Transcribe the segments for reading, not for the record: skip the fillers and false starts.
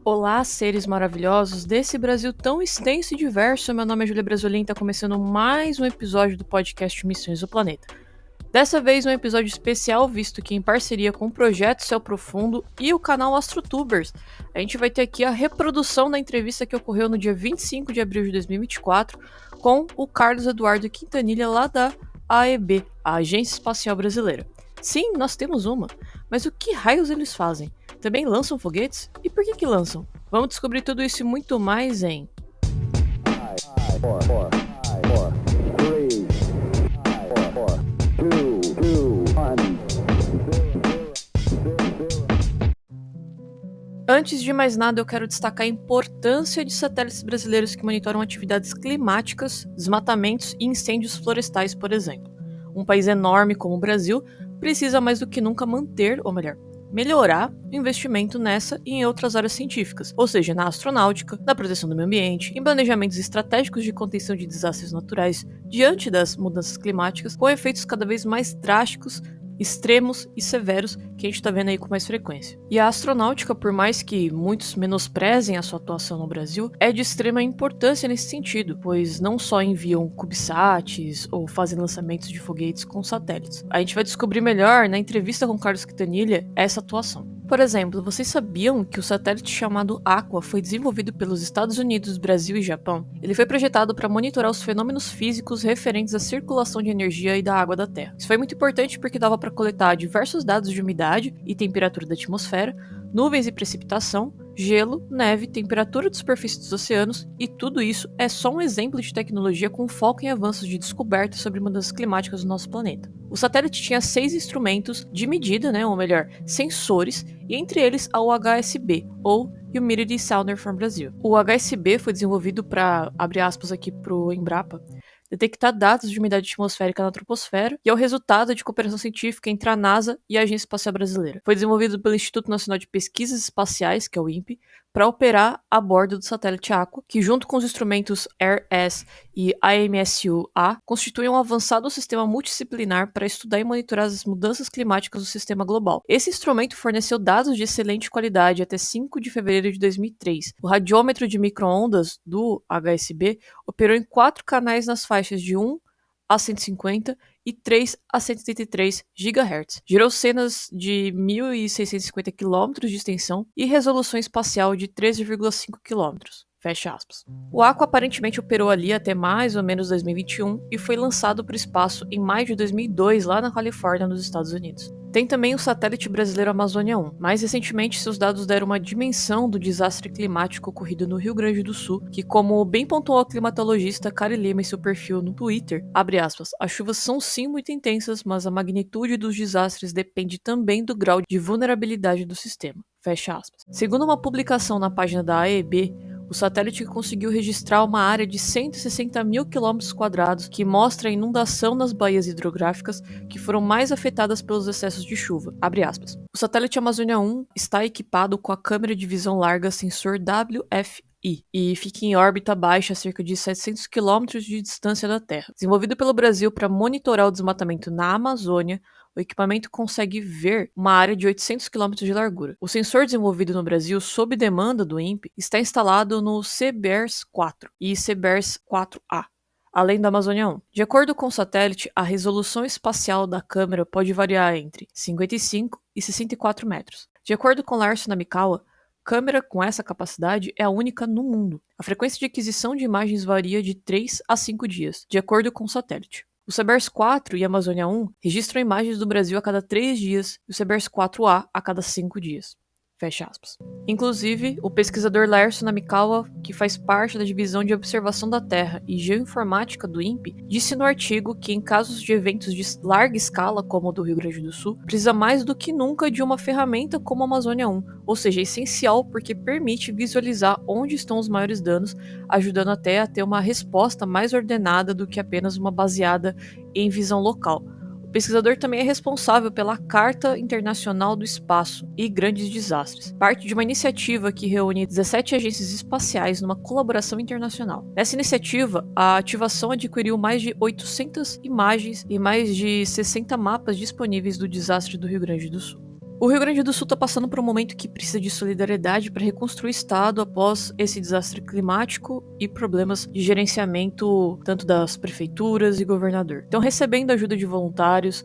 Olá, seres maravilhosos desse Brasil tão extenso e diverso. Meu nome é Júlia Brasolin e está começando mais um episódio do podcast Missões do Planeta. Dessa vez um episódio especial, visto que em parceria com o Projeto Céu Profundo e o canal AstroTubers, a gente vai ter aqui a reprodução da entrevista que ocorreu no dia 25 de abril de 2024 com o Carlos Eduardo Quintanilha lá da AEB, a Agência Espacial Brasileira. Sim, nós temos uma, mas o que raios eles fazem? Também lançam foguetes? E por que lançam? Vamos descobrir tudo isso e muito mais em... Antes de mais nada, eu quero destacar a importância de satélites brasileiros que monitoram atividades climáticas, desmatamentos e incêndios florestais, por exemplo. Um país enorme como o Brasil precisa mais do que nunca manter, ou melhor, melhorar o investimento nessa e em outras áreas científicas, ou seja, na astronáutica, na proteção do meio ambiente, em planejamentos estratégicos de contenção de desastres naturais diante das mudanças climáticas, com efeitos cada vez mais drásticos, extremos e severos que a gente está vendo aí com mais frequência. E a astronáutica, por mais que muitos menosprezem a sua atuação no Brasil, é de extrema importância nesse sentido, pois não só enviam CubeSats ou fazem lançamentos de foguetes com satélites. A gente vai descobrir melhor na entrevista com Carlos Quintanilha essa atuação. Por exemplo, vocês sabiam que o satélite chamado Aqua foi desenvolvido pelos Estados Unidos, Brasil e Japão? Ele foi projetado para monitorar os fenômenos físicos referentes à circulação de energia e da água da Terra. Isso foi muito importante porque dava para coletar diversos dados de umidade e temperatura da atmosfera, nuvens e precipitação, gelo, neve, temperatura de superfície dos oceanos, e tudo isso é só um exemplo de tecnologia com foco em avanços de descoberta sobre mudanças climáticas do nosso planeta. O satélite tinha 6 instrumentos de medida, ou melhor, sensores, e entre eles o HSB, ou Humidity Sounder from Brazil. O HSB foi desenvolvido para, abre aspas aqui para o Embrapa, detectar dados de umidade atmosférica na troposfera e é o resultado de cooperação científica entre a NASA e a Agência Espacial Brasileira. Foi desenvolvido pelo Instituto Nacional de Pesquisas Espaciais, que é o INPE, para operar a bordo do satélite Aqua, que junto com os instrumentos AIR-S e AMSU-A, constituem um avançado sistema multidisciplinar para estudar e monitorar as mudanças climáticas do sistema global. Esse instrumento forneceu dados de excelente qualidade até 5 de fevereiro de 2003. O radiômetro de micro-ondas do HSB operou em 4 canais nas faixas de 1 a 150 e 3 a 183 GHz. Gerou cenas de 1.650 km de extensão e resolução espacial de 13,5 km. Fecha aspas. O Aqua aparentemente operou ali até mais ou menos 2021 e foi lançado para o espaço em maio de 2002 lá na Califórnia, nos Estados Unidos. Tem também o satélite brasileiro Amazônia 1. Mais recentemente, seus dados deram uma dimensão do desastre climático ocorrido no Rio Grande do Sul, que, como bem pontuou a climatologista Kari Lima em seu perfil no Twitter, abre aspas, as chuvas são sim muito intensas, mas a magnitude dos desastres depende também do grau de vulnerabilidade do sistema. Fecha aspas. Segundo uma publicação na página da AEB, o satélite conseguiu registrar uma área de 160 mil km² que mostra a inundação nas baías hidrográficas que foram mais afetadas pelos excessos de chuva. Abre aspas. O satélite Amazônia 1 está equipado com a câmera de visão larga sensor WFI e fica em órbita baixa a cerca de 700 km de distância da Terra. Desenvolvido pelo Brasil para monitorar o desmatamento na Amazônia, o equipamento consegue ver uma área de 800 km de largura. O sensor desenvolvido no Brasil sob demanda do INPE está instalado no CBERS-4 e CBERS-4A, além da Amazônia 1. De acordo com o satélite, a resolução espacial da câmera pode variar entre 55 e 64 metros. De acordo com Lars Namikawa, câmera com essa capacidade é a única no mundo. A frequência de aquisição de imagens varia de 3 a 5 dias, de acordo com o satélite. O CBERS-4 e a Amazônia 1 registram imagens do Brasil a cada 3 dias e o CBERS-4A a cada 5 dias. Fecha aspas. Inclusive, o pesquisador Laércio Namikawa, que faz parte da Divisão de Observação da Terra e Geoinformática do INPE, disse no artigo que em casos de eventos de larga escala, como o do Rio Grande do Sul, precisa mais do que nunca de uma ferramenta como a Amazônia 1, ou seja, é essencial porque permite visualizar onde estão os maiores danos, ajudando até a ter uma resposta mais ordenada do que apenas uma baseada em visão local. O pesquisador também é responsável pela Carta Internacional do Espaço e Grandes Desastres, parte de uma iniciativa que reúne 17 agências espaciais numa colaboração internacional. Nessa iniciativa, a ativação adquiriu mais de 800 imagens e mais de 60 mapas disponíveis do desastre do Rio Grande do Sul. O Rio Grande do Sul está passando por um momento que precisa de solidariedade para reconstruir o estado após esse desastre climático e problemas de gerenciamento tanto das prefeituras e governador. Estão recebendo ajuda de voluntários,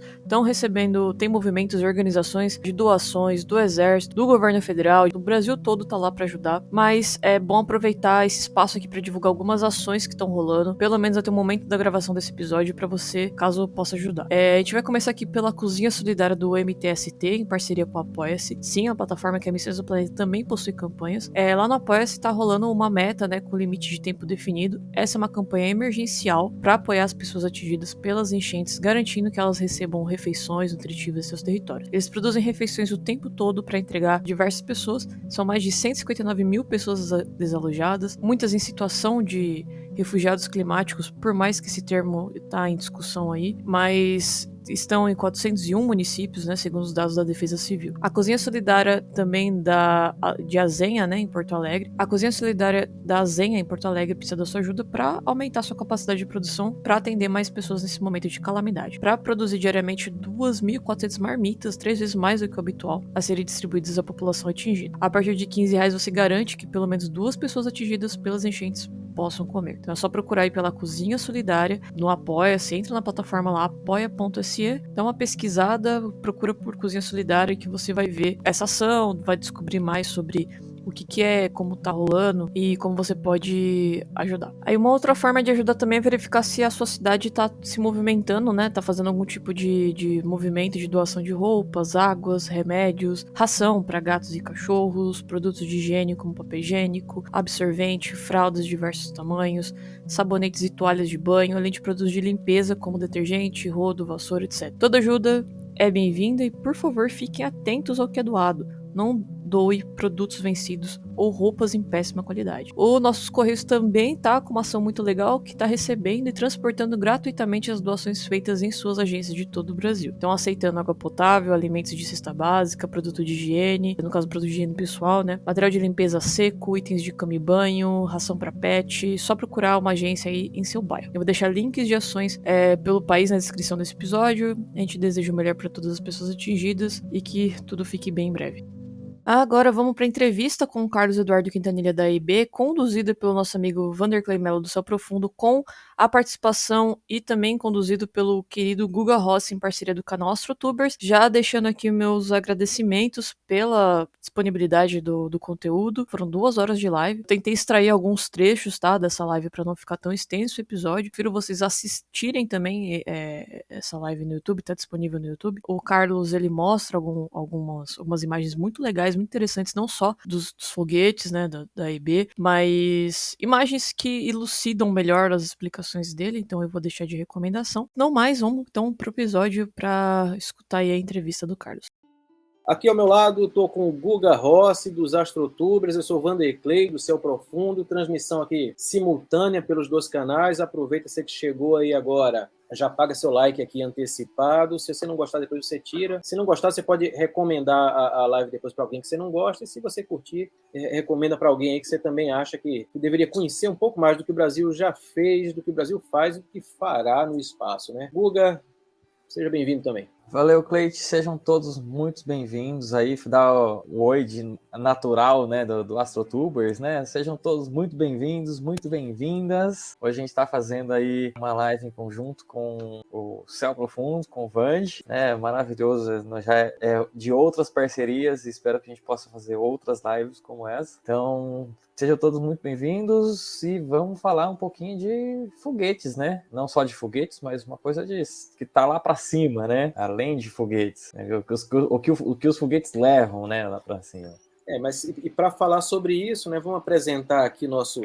tem movimentos e organizações de doações do Exército, do governo federal, do Brasil todo tá lá para ajudar, mas é bom aproveitar esse espaço aqui para divulgar algumas ações que estão rolando, pelo menos até o momento da gravação desse episódio, para você, caso possa ajudar. A gente vai começar aqui pela Cozinha Solidária do MTST, em parceria com o Apoia-se. Sim, a plataforma que é Missões do Planeta também possui campanhas. Lá no Apoia-se tá rolando uma meta, né, com limite de tempo definido. Essa é uma campanha emergencial para apoiar as pessoas atingidas pelas enchentes, garantindo que elas recebam refeições nutritivas em seus territórios. Eles produzem refeições o tempo todo para entregar diversas pessoas. São mais de 159 mil pessoas desalojadas, muitas em situação de refugiados climáticos, por mais que esse termo está em discussão aí, mas estão em 401 municípios, né, segundo os dados da Defesa Civil. A Cozinha Solidária também de Azenha, né, em Porto Alegre. A Cozinha Solidária da Azenha, em Porto Alegre, precisa da sua ajuda para aumentar sua capacidade de produção para atender mais pessoas nesse momento de calamidade. Para produzir diariamente 2.400 marmitas, 3 vezes mais do que o habitual, a serem distribuídas à população atingida. A partir de R$ 15 você garante que pelo menos 2 pessoas atingidas pelas enchentes possam comer. Então é só procurar aí pela Cozinha Solidária no Apoia-se, entra na plataforma lá, apoia.se, dá uma pesquisada, procura por Cozinha Solidária que você vai ver essa ação, vai descobrir mais sobre o que é, como tá rolando e como você pode ajudar. Aí uma outra forma de ajudar também é verificar se a sua cidade tá se movimentando, né? Tá fazendo algum tipo de movimento de doação de roupas, águas, remédios, ração para gatos e cachorros, produtos de higiene como papel higiênico, absorvente, fraldas de diversos tamanhos, sabonetes e toalhas de banho, além de produtos de limpeza como detergente, rodo, vassoura, etc. Toda ajuda é bem-vinda e, por favor, fiquem atentos ao que é doado. Não doe produtos vencidos ou roupas em péssima qualidade. O Nossos Correios também tá com uma ação muito legal que tá recebendo e transportando gratuitamente as doações feitas em suas agências de todo o Brasil. Então aceitando água potável, alimentos de cesta básica, produto de higiene, no caso produto de higiene pessoal, né? Material de limpeza seco, itens de cama e banho, ração para pet, só procurar uma agência aí em seu bairro. Eu vou deixar links de ações pelo país na descrição desse episódio. A gente deseja o melhor para todas as pessoas atingidas e que tudo fique bem em breve. Agora vamos para a entrevista com o Carlos Eduardo Quintanilha da AIB, conduzida pelo nosso amigo Vanderlei Melo do Céu Profundo, com a participação e também conduzido pelo querido Guga Rossi, em parceria do canal AstroTubers. Já deixando aqui meus agradecimentos pela disponibilidade do conteúdo. Foram 2 horas de live. Tentei extrair alguns trechos, tá, dessa live para não ficar tão extenso o episódio. Prefiro vocês assistirem também essa live no YouTube, tá disponível no YouTube. O Carlos, ele mostra algumas imagens muito legais, muito interessantes, não só dos foguetes, né, da EB, mas imagens que elucidam melhor as explicações dele, então eu vou deixar de recomendação. Não mais, vamos então pro episódio para escutar aí a entrevista do Carlos. Aqui ao meu lado, estou com o Guga Rossi, dos AstroTubers, eu sou o Vanderlei, do Céu Profundo, transmissão aqui simultânea pelos 2 canais. Aproveita você que chegou aí agora, já paga seu like aqui antecipado. Se você não gostar, depois você tira. Se não gostar, você pode recomendar a live depois para alguém que você não gosta. E se você curtir, recomenda para alguém aí que você também acha que deveria conhecer um pouco mais do que o Brasil já fez, do que o Brasil faz e do que fará no espaço, né? Guga, seja bem-vindo também. Valeu, Cleite. Sejam todos muito bem-vindos aí, dar o oi natural, né, do AstroTubers, né? Sejam todos muito bem-vindos, muito bem-vindas. Hoje a gente está fazendo aí uma live em conjunto com o Céu Profundo, com o Vand, né? Maravilhoso, já é de outras parcerias e espero que a gente possa fazer outras lives como essa. Então, sejam todos muito bem-vindos e vamos falar um pouquinho de foguetes, né? Não só de foguetes, mas uma coisa que tá lá para cima, né? Além de foguetes, né? O que os foguetes levam, né, lá para cima. Mas e para falar sobre isso, né, vamos apresentar aqui nosso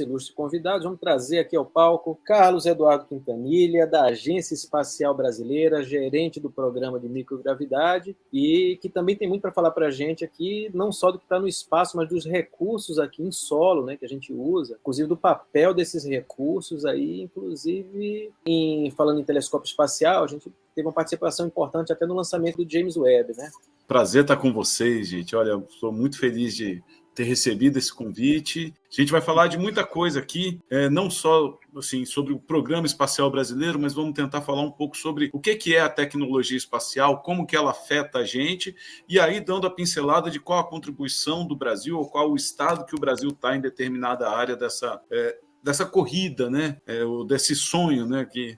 ilustre convidado. Vamos trazer aqui ao palco Carlos Eduardo Quintanilha, da Agência Espacial Brasileira, gerente do programa de microgravidade, e que também tem muito para falar para a gente aqui, não só do que está no espaço, mas dos recursos aqui em solo, né, que a gente usa, inclusive do papel desses recursos aí, inclusive falando em telescópio espacial, a gente teve uma participação importante até no lançamento do James Webb, né? Prazer estar com vocês, gente. Olha, estou muito feliz de ter recebido esse convite. A gente vai falar de muita coisa aqui, não só assim, sobre o Programa Espacial Brasileiro, mas vamos tentar falar um pouco sobre o que é a tecnologia espacial, como que ela afeta a gente, e aí dando a pincelada de qual a contribuição do Brasil, ou qual o estado que o Brasil está em determinada área dessa corrida, né? Desse sonho, né? Que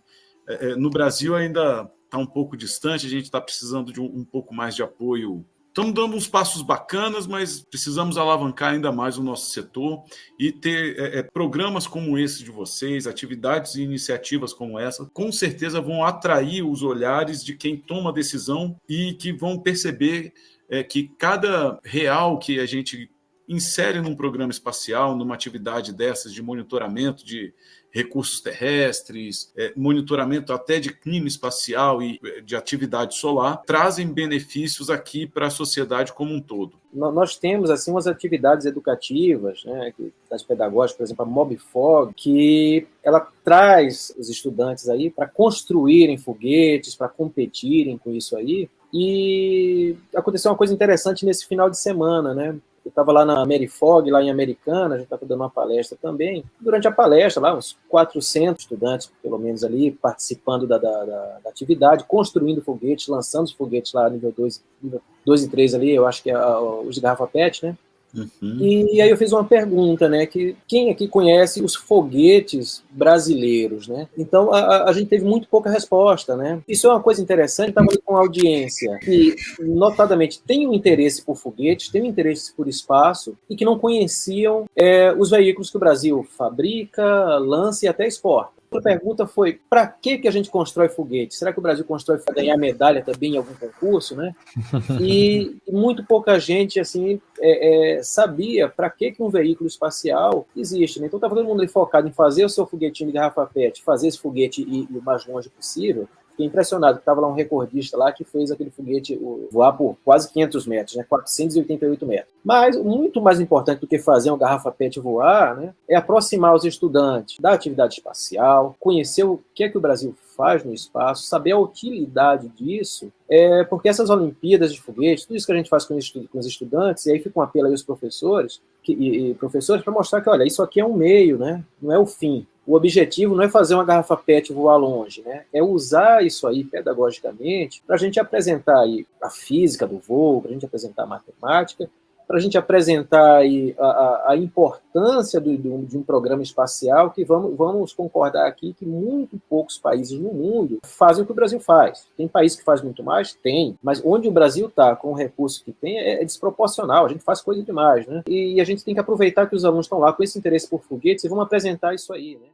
no Brasil ainda está um pouco distante, a gente está precisando de um pouco mais de apoio. Estamos dando uns passos bacanas, mas precisamos alavancar ainda mais o nosso setor e ter programas como esse de vocês, atividades e iniciativas como essa, com certeza vão atrair os olhares de quem toma a decisão e que vão perceber que cada real que a gente insere num programa espacial, numa atividade dessas de monitoramento de recursos terrestres, monitoramento até de clima espacial e de atividade solar, trazem benefícios aqui para a sociedade como um todo. Nós temos assim umas atividades educativas, né, das pedagógicas, por exemplo, a MobFog, que ela traz os estudantes aí para construírem foguetes, para competirem com isso aí. E aconteceu uma coisa interessante nesse final de semana, né? Eu estava lá na MeriFog, lá em Americana, a gente estava dando uma palestra também. Durante a palestra, lá uns 400 estudantes, pelo menos ali, participando da atividade, construindo foguetes, lançando os foguetes lá nível 2 e 3 ali, eu acho que é os de garrafa PET, né? Uhum. E aí eu fiz uma pergunta, né, que quem aqui conhece os foguetes brasileiros, né? Então a gente teve muito pouca resposta, né? Isso é uma coisa interessante, estava ali com a audiência que notadamente tem um interesse por foguetes, tem um interesse por espaço e que não conheciam os veículos que o Brasil fabrica, lança e até exporta. A pergunta foi, para que a gente constrói foguete? Será que o Brasil constrói para ganhar medalha também em algum concurso, né? E muito pouca gente assim sabia para que um veículo espacial existe, né? Então estava todo mundo ali focado em fazer o seu foguetinho de garrafa PET, fazer esse foguete ir o mais longe possível. Fiquei impressionado, que estava lá um recordista lá que fez aquele foguete voar por quase 500 metros, né, 488 metros. Mas muito mais importante do que fazer uma garrafa PET voar, né, é aproximar os estudantes da atividade espacial, conhecer o que é que o Brasil faz no espaço, saber a utilidade disso, porque essas Olimpíadas de foguetes, tudo isso que a gente faz com os estudantes, e aí fica um apelo aí aos professores, professores para mostrar que, olha, isso aqui é um meio, né, não é o fim. O objetivo não é fazer uma garrafa PET voar longe, né? É usar isso aí pedagogicamente para a gente apresentar aí a física do voo, para a gente apresentar a matemática, para a gente apresentar aí a importância de um programa espacial, que vamos concordar aqui que muito poucos países no mundo fazem o que o Brasil faz. Tem país que faz muito mais? Tem. Mas onde o Brasil está com o recurso que tem é desproporcional. A gente faz coisa demais, né? E a gente tem que aproveitar que os alunos estão lá com esse interesse por foguetes e vamos apresentar isso aí, né?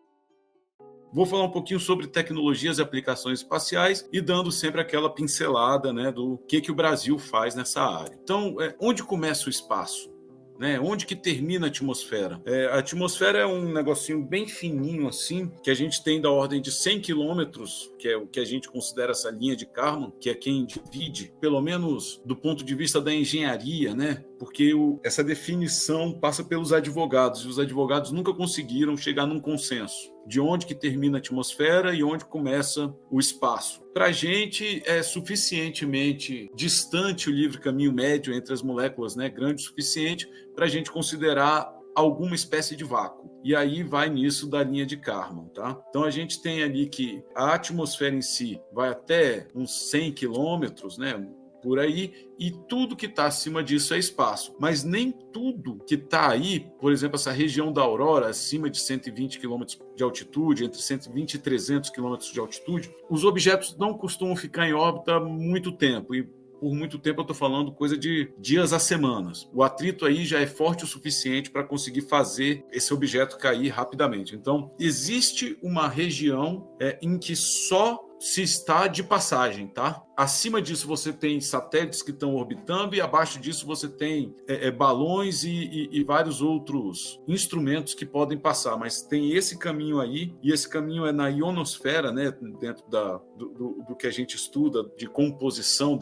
Vou falar um pouquinho sobre tecnologias e aplicações espaciais e dando sempre aquela pincelada, né, do que o Brasil faz nessa área. Então, onde começa o espaço? Né? Onde que termina a atmosfera? A atmosfera é um negocinho bem fininho assim, que a gente tem da ordem de 100 quilômetros, que é o que a gente considera essa linha de Kármán, que é quem divide, pelo menos do ponto de vista da engenharia, né? Porque essa definição passa pelos advogados, e os advogados nunca conseguiram chegar num consenso de onde que termina a atmosfera e onde começa o espaço. Para a gente é suficientemente distante o livre caminho médio entre as moléculas, né, grande o suficiente para a gente considerar alguma espécie de vácuo. E aí vai nisso da linha de Kármán, tá? Então a gente tem ali que a atmosfera em si vai até uns 100 quilômetros, né, por aí, e tudo que está acima disso é espaço. Mas nem tudo que está aí, por exemplo, essa região da aurora, acima de 120 km de altitude, entre 120 e 300 km de altitude, os objetos não costumam ficar em órbita muito tempo. E por muito tempo eu estou falando coisa de dias a semanas. O atrito aí já é forte o suficiente para conseguir fazer esse objeto cair rapidamente. Então, existe uma região em que só se está de passagem, tá? Acima disso você tem satélites que estão orbitando e abaixo disso você tem balões e vários outros instrumentos que podem passar, mas tem esse caminho aí, e esse caminho é na ionosfera, né? Dentro do que a gente estuda de composição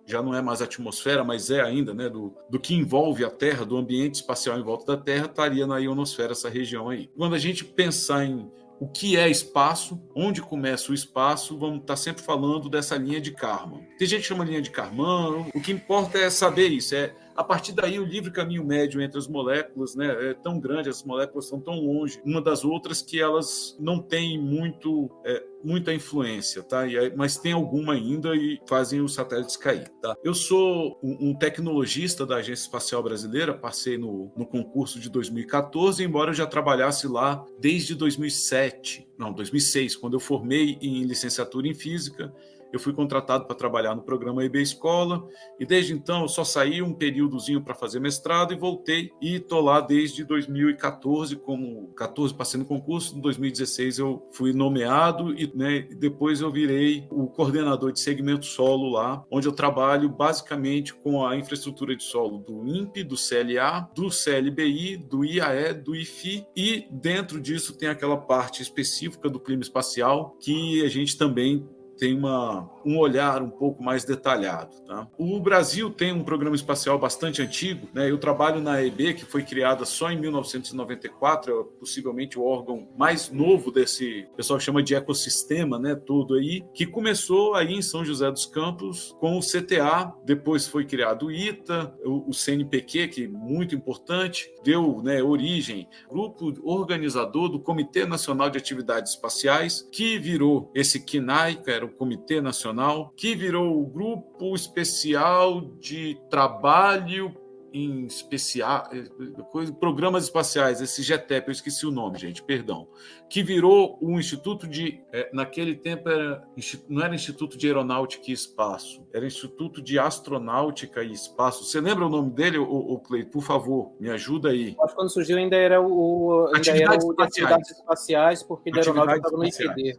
já não é mais atmosfera, mas é ainda, né? Do que envolve a Terra, do ambiente espacial em volta da Terra, estaria na ionosfera essa região aí. Quando a gente pensar em o que é espaço, onde começa o espaço, vamos estar sempre falando dessa linha de Kármán. Tem gente que chama linha de Kármán, o que importa é saber isso, A partir daí, o livre caminho médio entre as moléculas, né, é tão grande, as moléculas estão tão longe uma das outras que elas não têm muita influência, tá? Mas tem alguma ainda e fazem os satélites cair, tá? Eu sou um tecnologista da Agência Espacial Brasileira, passei no concurso de 2014, embora eu já trabalhasse lá desde 2006, quando eu formei em licenciatura em Física. Eu fui contratado para trabalhar no programa EB Escola e desde então eu só saí um períodozinho para fazer mestrado e voltei e estou lá desde 2014, passei no concurso, em 2016 eu fui nomeado e, né, depois eu virei o coordenador de segmento solo lá, onde eu trabalho basicamente com a infraestrutura de solo do INPE, do CLA, do CLBI, do IAE, do IFI e dentro disso tem aquela parte específica do clima espacial que a gente também tem um olhar um pouco mais detalhado. Tá? O Brasil tem um programa espacial bastante antigo, né? Eu trabalho na AEB, que foi criada só em 1994, é possivelmente o órgão mais novo desse, o pessoal chama de ecossistema, né? Todo aí, que começou aí em São José dos Campos com o CTA, depois foi criado o ITA, o CNPq, que é muito importante, deu, né, origem ao grupo organizador do Comitê Nacional de Atividades Espaciais, que virou esse CNAE, que era o Comitê Nacional, que virou o Grupo Especial de Trabalho em Programas Espaciais, esse GETEP, eu esqueci o nome, gente, perdão, que virou um instituto de, naquele tempo não era Instituto de Aeronáutica e Espaço, era Instituto de Astronáutica e Espaço. Você lembra o nome dele, Cleito? Por favor, me ajuda aí. Acho que quando surgiu ainda era o de atividades espaciais, porque da aeronáutica estava no IPD.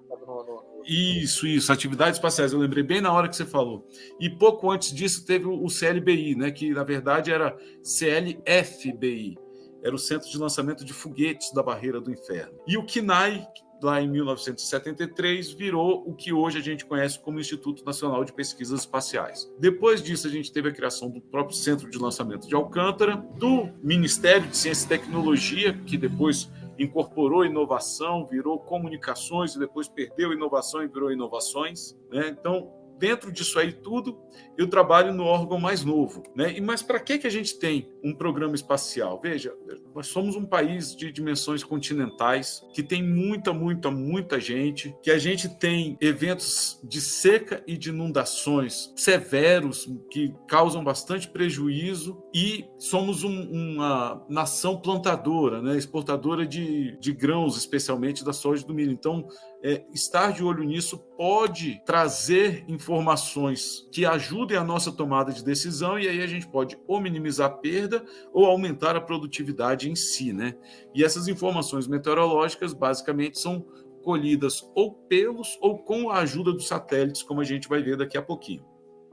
Isso, atividades espaciais, eu lembrei bem na hora que você falou. E pouco antes disso teve o CLBI, né, que na verdade era CLFBI, era o Centro de Lançamento de Foguetes da Barreira do Inferno. E o CNAE, lá em 1973, virou o que hoje a gente conhece como Instituto Nacional de Pesquisas Espaciais. Depois disso, a gente teve a criação do próprio Centro de Lançamento de Alcântara, do Ministério de Ciência e Tecnologia, que depois incorporou inovação, virou comunicações e depois perdeu inovação e virou inovações, né? Então, dentro disso aí tudo, eu trabalho no órgão mais novo, né? Mas para que a gente tem um programa espacial? Veja, nós somos um país de dimensões continentais, que tem muita gente, que a gente tem eventos de seca e de inundações severos, que causam bastante prejuízo, e somos uma nação plantadora, né? Exportadora de grãos, especialmente da soja e do milho. Então, estar de olho nisso pode trazer informações que ajudem a nossa tomada de decisão, e aí a gente pode ou minimizar a perda ou aumentar a produtividade em si, né? E essas informações meteorológicas basicamente são colhidas ou pelos ou com a ajuda dos satélites, como a gente vai ver daqui a pouquinho.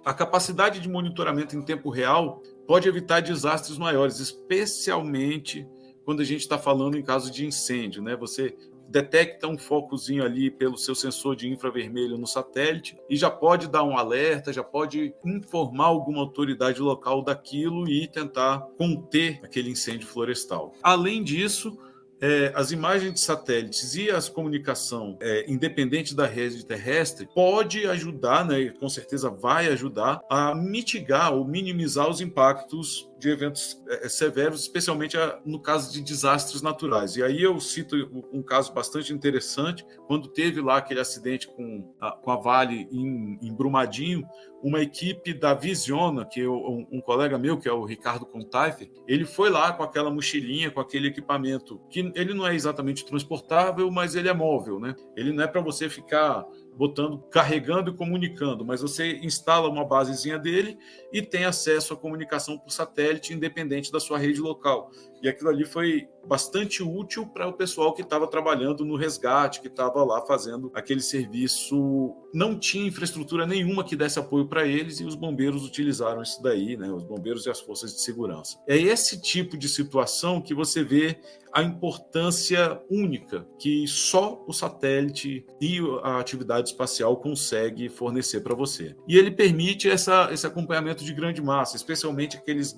A capacidade de monitoramento em tempo real pode evitar desastres maiores, especialmente quando a gente está falando em caso de incêndio, né? Você detecta um focozinho ali pelo seu sensor de infravermelho no satélite e já pode dar um alerta, já pode informar alguma autoridade local daquilo e tentar conter aquele incêndio florestal. Além disso, as imagens de satélites e as comunicação independente da rede terrestre pode ajudar, né, com certeza vai ajudar a mitigar ou minimizar os impactos de eventos severos, especialmente no caso de desastres naturais. E aí eu cito um caso bastante interessante, quando teve lá aquele acidente com a Vale em Brumadinho, uma equipe da Visiona, que um colega meu, que é o Ricardo Contaifer, ele foi lá com aquela mochilinha, com aquele equipamento, que ele não é exatamente transportável, mas ele é móvel, né? Ele não é para você ficar carregando e comunicando, mas você instala uma basezinha dele e tem acesso à comunicação por satélite independente da sua rede local. E aquilo ali foi bastante útil para o pessoal que estava trabalhando no resgate, que estava lá fazendo aquele serviço. Não tinha infraestrutura nenhuma que desse apoio para eles e os bombeiros utilizaram isso daí, né? Os bombeiros e as forças de segurança. É esse tipo de situação que você vê a importância única que só o satélite e a atividade espacial consegue fornecer para você. E ele permite esse acompanhamento de grande massa, especialmente aqueles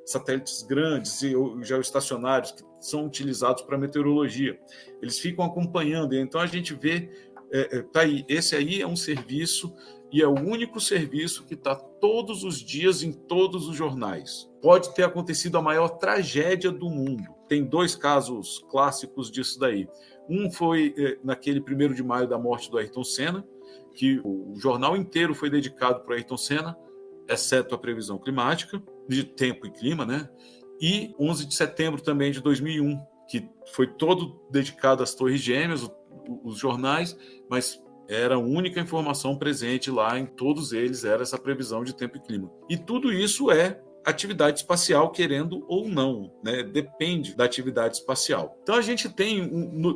satélites grandes e geoestacionários que são utilizados para meteorologia. Eles ficam acompanhando, então a gente vê, tá aí, esse aí é um serviço e é o único serviço que está todos os dias em todos os jornais. Pode ter acontecido a maior tragédia do mundo. Tem 2 casos clássicos disso daí. Um foi naquele 1º de maio da morte do Ayrton Senna, que o jornal inteiro foi dedicado para o Ayrton Senna, exceto a previsão climática, de tempo e clima, né? E 11 de setembro também de 2001, que foi todo dedicado às Torres Gêmeas, os jornais, mas era a única informação presente lá em todos eles, era essa previsão de tempo e clima. E tudo isso é atividade espacial, querendo ou não, né? Depende da atividade espacial. Então a gente tem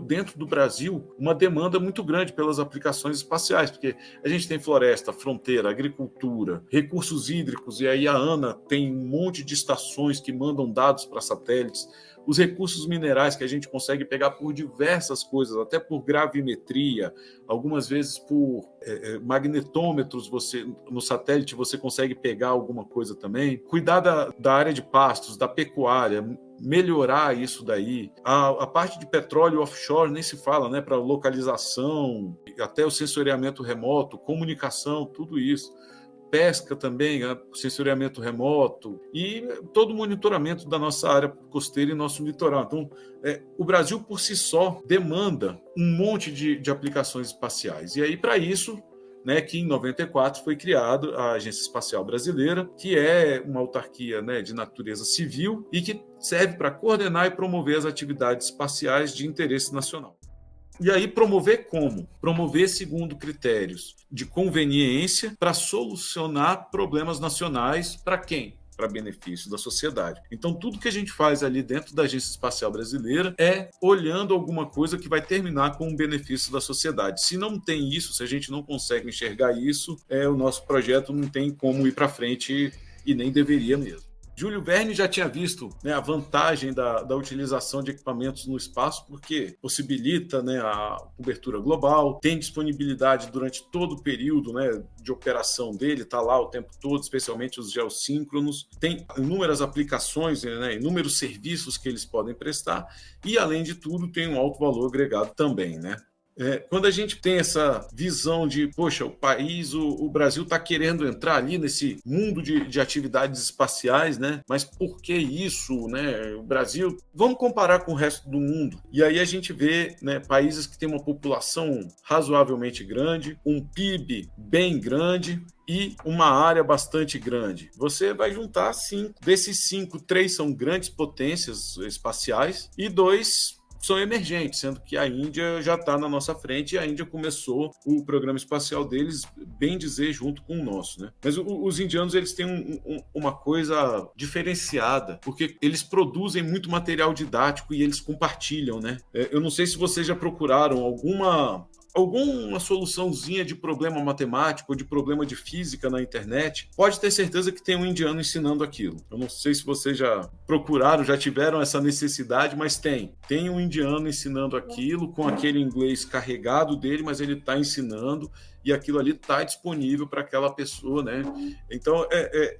dentro do Brasil uma demanda muito grande pelas aplicações espaciais, porque a gente tem floresta, fronteira, agricultura, recursos hídricos, e aí a ANA tem um monte de estações que mandam dados para satélites, os recursos minerais que a gente consegue pegar por diversas coisas, até por gravimetria, algumas vezes por magnetômetros, no satélite você consegue pegar alguma coisa também. Cuidar da área de pastos, da pecuária, melhorar isso daí. A parte de petróleo offshore nem se fala, né, para localização, até o sensoriamento remoto, comunicação, tudo isso. Pesca também, sensoriamento remoto e todo o monitoramento da nossa área costeira e nosso litoral. Então, o Brasil por si só demanda um monte de aplicações espaciais. E aí, para isso, né, que em 94 foi criada a Agência Espacial Brasileira, que é uma autarquia, né, de natureza civil e que serve para coordenar e promover as atividades espaciais de interesse nacional. E aí promover como? Promover segundo critérios de conveniência para solucionar problemas nacionais para quem? Para benefício da sociedade. Então, tudo que a gente faz ali dentro da Agência Espacial Brasileira é olhando alguma coisa que vai terminar com um benefício da sociedade. Se não tem isso, se a gente não consegue enxergar isso, o nosso projeto não tem como ir para frente e nem deveria mesmo. Júlio Verne já tinha visto, né, a vantagem da utilização de equipamentos no espaço, porque possibilita, né, a cobertura global, tem disponibilidade durante todo o período, né, de operação dele, está lá o tempo todo, especialmente os geossíncronos, tem inúmeras aplicações, né, inúmeros serviços que eles podem prestar e, além de tudo, tem um alto valor agregado também, né? Quando a gente tem essa visão de, poxa, o Brasil está querendo entrar ali nesse mundo de atividades espaciais, né? Mas por que isso, né? O Brasil, vamos comparar com o resto do mundo. E aí a gente vê, né, países que têm uma população razoavelmente grande, um PIB bem grande e uma área bastante grande. Você vai juntar 5. Desses 5, 3 são grandes potências espaciais e 2 são emergentes, sendo que a Índia já está na nossa frente e a Índia começou o programa espacial deles, bem dizer, junto com o nosso, né? Mas os indianos, eles têm uma coisa diferenciada, porque eles produzem muito material didático e eles compartilham, né? Eu não sei se vocês já procuraram alguma soluçãozinha de problema matemático ou de problema de física na internet, pode ter certeza que tem um indiano ensinando aquilo. Eu não sei se vocês já procuraram, já tiveram essa necessidade, mas tem um indiano ensinando aquilo com aquele inglês carregado dele, mas ele está ensinando e aquilo ali está disponível para aquela pessoa, né? Então,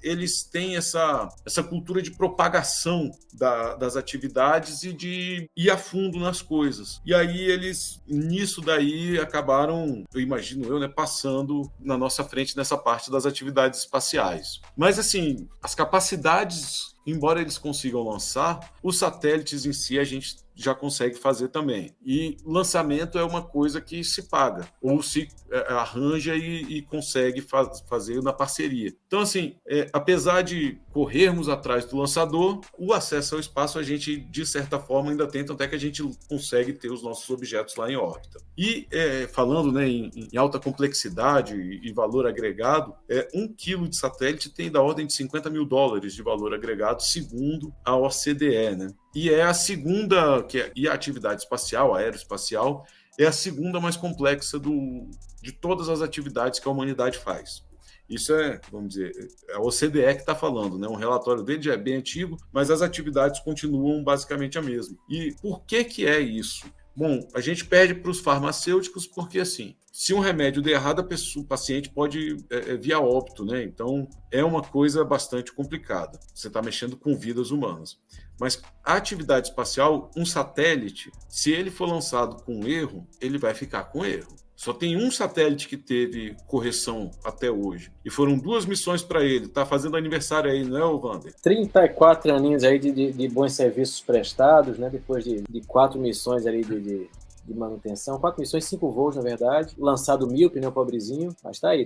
eles têm essa cultura de propagação das atividades e de ir a fundo nas coisas. E aí eles, nisso daí, acabaram, eu imagino né, passando na nossa frente nessa parte das atividades espaciais. Mas, assim, as capacidades, embora eles consigam lançar, os satélites em si a gente já consegue fazer também. E lançamento é uma coisa que se paga, ou se arranja e consegue fazer na parceria. Então, assim, apesar de corrermos atrás do lançador, o acesso ao espaço a gente, de certa forma, ainda tem, até que a gente consegue ter os nossos objetos lá em órbita. E falando né, em alta complexidade e valor agregado, 1 quilo de satélite tem da ordem de $50 mil de valor agregado, segundo a OCDE, né? E é a segunda, e a atividade espacial, aeroespacial, é a segunda mais complexa de todas as atividades que a humanidade faz. Isso vamos dizer, a OCDE que está falando, né? Um relatório dele já é bem antigo, mas as atividades continuam basicamente a mesma. E por que é isso? Bom, a gente perde para os farmacêuticos porque, assim, se um remédio der errado, o paciente pode vir a óbito, né? Então, é uma coisa bastante complicada. Você está mexendo com vidas humanas. Mas a atividade espacial, um satélite, se ele for lançado com erro, ele vai ficar com erro. Só tem um satélite que teve correção até hoje. E foram 2 missões para ele. Tá fazendo aniversário aí, não é, Wander? 34 aninhos aí de bons serviços prestados, né? Depois de 4 missões ali de manutenção, 4 missões, 5 voos, na verdade. Lançado míope, né, o pobrezinho. Mas tá aí,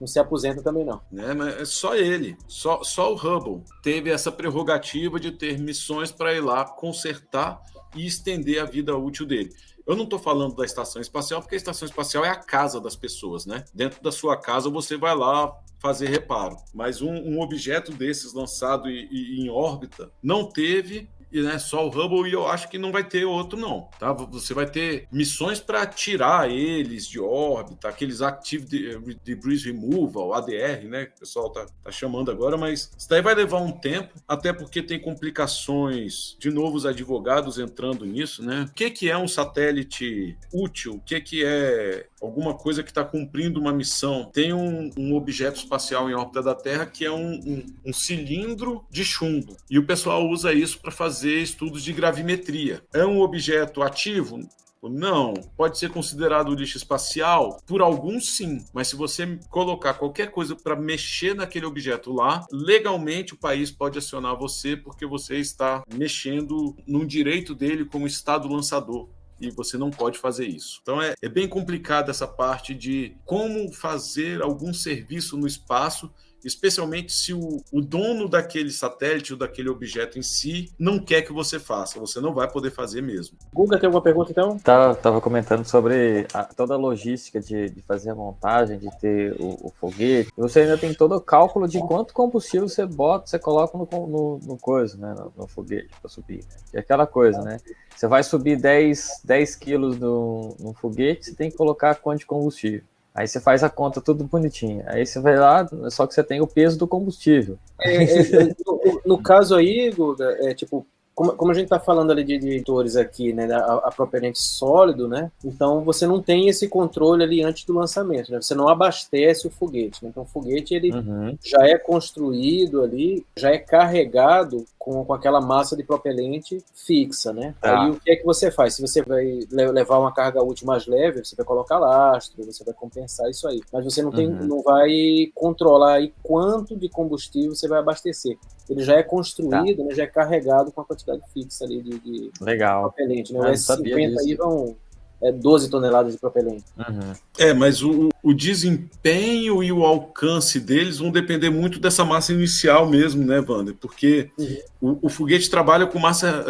não se aposenta também, não. Mas é só ele, só o Hubble teve essa prerrogativa de ter missões para ir lá consertar e estender a vida útil dele. Eu não estou falando da estação espacial, porque a estação espacial é a casa das pessoas, né? Dentro da sua casa você vai lá fazer reparo. Mas um objeto desses lançado em órbita não teve, né, só o Hubble, e eu acho que não vai ter outro, não. Tá? Você vai ter missões para tirar eles de órbita, aqueles Active Debris Removal, ADR, né? Que o pessoal tá chamando agora, mas isso daí vai levar um tempo, até porque tem complicações de novos advogados entrando nisso, né? O que é um satélite útil? O que é alguma coisa que está cumprindo uma missão? Tem um objeto espacial em órbita da Terra que é um cilindro de chumbo, e o pessoal usa isso para fazer estudos de gravimetria. É um objeto ativo? Não. Pode ser considerado lixo espacial? Por alguns, sim. Mas se você colocar qualquer coisa para mexer naquele objeto lá, legalmente o país pode acionar você, porque você está mexendo no direito dele como Estado lançador. E você não pode fazer isso. Então é bem complicado essa parte de como fazer algum serviço no espaço, especialmente se o dono daquele satélite ou daquele objeto em si não quer que você faça. Você não vai poder fazer mesmo. Guga, tem alguma pergunta então? Tava comentando sobre toda a logística de fazer a montagem, de ter o foguete. Você ainda tem todo o cálculo de quanto combustível você coloca no coisa, né? No foguete para subir. E aquela coisa, né? Você vai subir 10 quilos no foguete, você tem que colocar quanto de combustível. Aí você faz a conta tudo bonitinho. Aí você vai lá, só que você tem o peso do combustível. No caso aí, Guga, tipo, como a gente está falando ali de editores aqui, né, a propelente sólido, né? Então você não tem esse controle ali antes do lançamento, né? Você não abastece o foguete, né? Então o foguete ele já é construído ali, já é carregado com aquela massa de propelente fixa, né? Aí o que é que você faz? Se você vai levar uma carga útil mais leve, você vai colocar lastro, você vai compensar isso aí. Mas você não vai controlar aí quanto de combustível você vai abastecer. Ele já é construído, né, já é carregado com a quantidade fixa ali de propelente, né? O S50 aí vão 12 toneladas de propelente. Mas o desempenho e o alcance deles vão depender muito dessa massa inicial mesmo, né, Wander? Porque o foguete trabalha com massa,